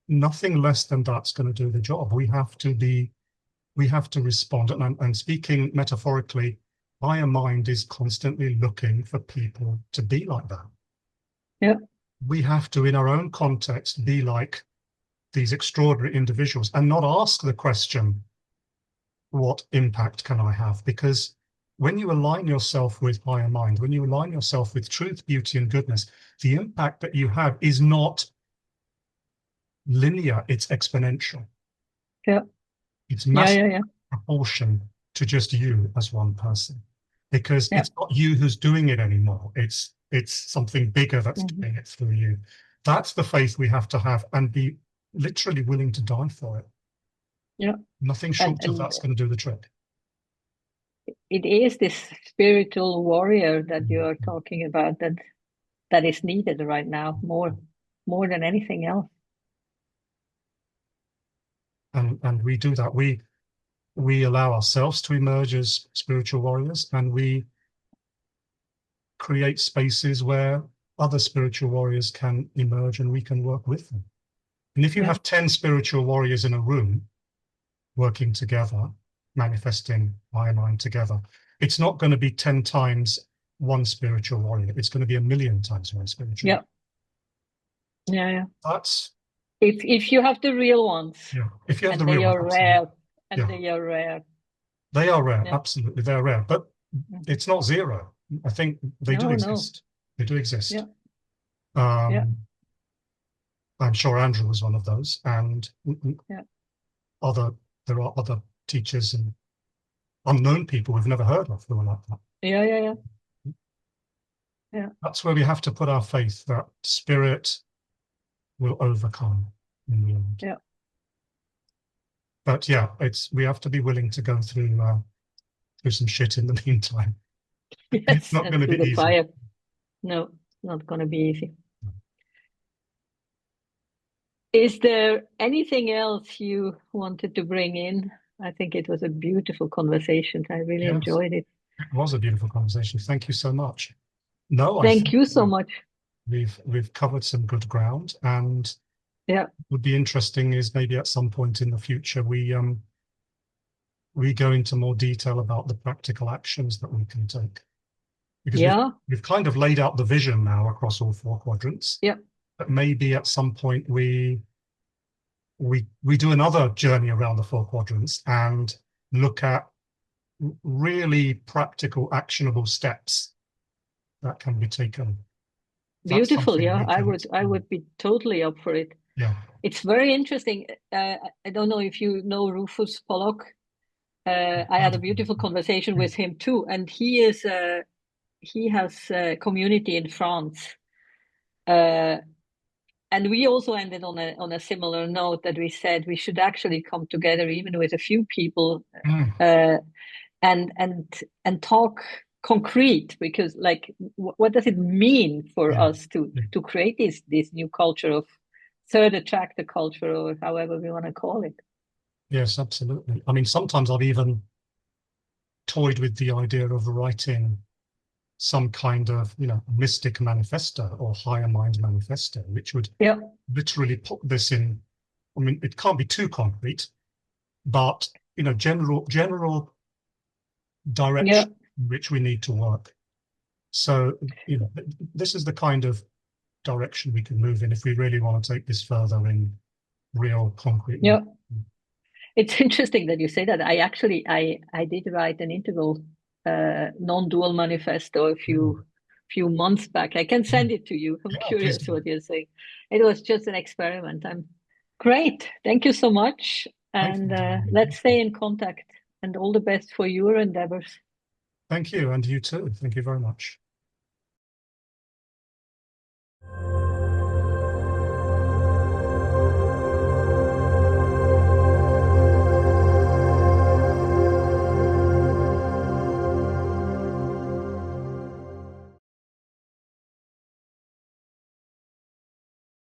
nothing less than that's going to do the job. We have to respond. And speaking metaphorically, my mind is constantly looking for people to be like that. Yeah. We have to, in our own context, be like these extraordinary individuals and not ask the question, what impact can I have? Because when you align yourself with higher mind, when you align yourself with truth, beauty, and goodness, the impact that you have is not linear, it's exponential. Yeah. It's Yeah. massive Yeah. Yeah. proportion to just you as one person. Because Yeah. it's not you who's doing it anymore. It's something bigger that's Mm-hmm. doing it through you. That's the faith we have to have and be literally willing to die for it. Yeah. Nothing And short of that's going to do the trick. it is this spiritual warrior that you are Mhm. talking about that is needed right now more than anything else. And we do that. we allow ourselves to emerge as spiritual warriors, and we create spaces where other spiritual warriors can emerge and we can work with them. And if you have 10 spiritual warriors in a room working together, manifesting higher mind together, it's not going to be 10 times one spiritual warrior. It's going to be 1,000,000 times one spiritual warrior. Yeah. That's if you have the real ones. Yeah. If you have the they real are ones, rare. And yeah. they are rare. They are rare, absolutely. They're rare. But it's not zero. I think they do exist. They do exist. I'm sure Andrew was one of those. And there are other teachers and unknown people we've never heard of who are like that. Yeah. That's where we have to put our faith that spirit will overcome in the end. Yeah. But yeah, we have to be willing to go through some shit in the meantime. Yes, it's not going to be easy. Fire. No, it's not going to be easy. Is there anything else you wanted to bring in? I think it was a beautiful conversation. I really enjoyed it. It was a beautiful conversation. Thank you so much. No, thank you so much. We've covered some good ground, and what would be interesting is maybe at some point in the future we go into more detail about the practical actions that we can take. Because we've kind of laid out the vision now across all 4 quadrants. But maybe at some point we do another journey around the 4 quadrants and look at really practical, actionable steps that can be taken. Beautiful, I would be totally up for it. Yeah, it's very interesting. I don't know if you know Rufus Pollock. I had a beautiful conversation with him too, and he has a community in France. And we also ended on a similar note that we said we should actually come together, even with a few people, and talk concrete, because like what does it mean for us to create this new culture of third attractor culture, or however we want to call it? Yes, absolutely. I mean, sometimes I've even toyed with the idea of writing some kind of mystic manifesto or higher mind manifesto, which would literally put this in. I mean, it can't be too concrete, but general direction in which we need to work. So this is the kind of direction we can move in if we really want to take this further in real concrete. It's interesting that you say that. I actually I did write an integral non-dual manifesto a few months back. I can send it to you. I'm curious what you're saying. It was just an experiment. I'm great. Thank you so much. And let's stay in contact, and all the best for your endeavors. Thank you, and you too. Thank you very much.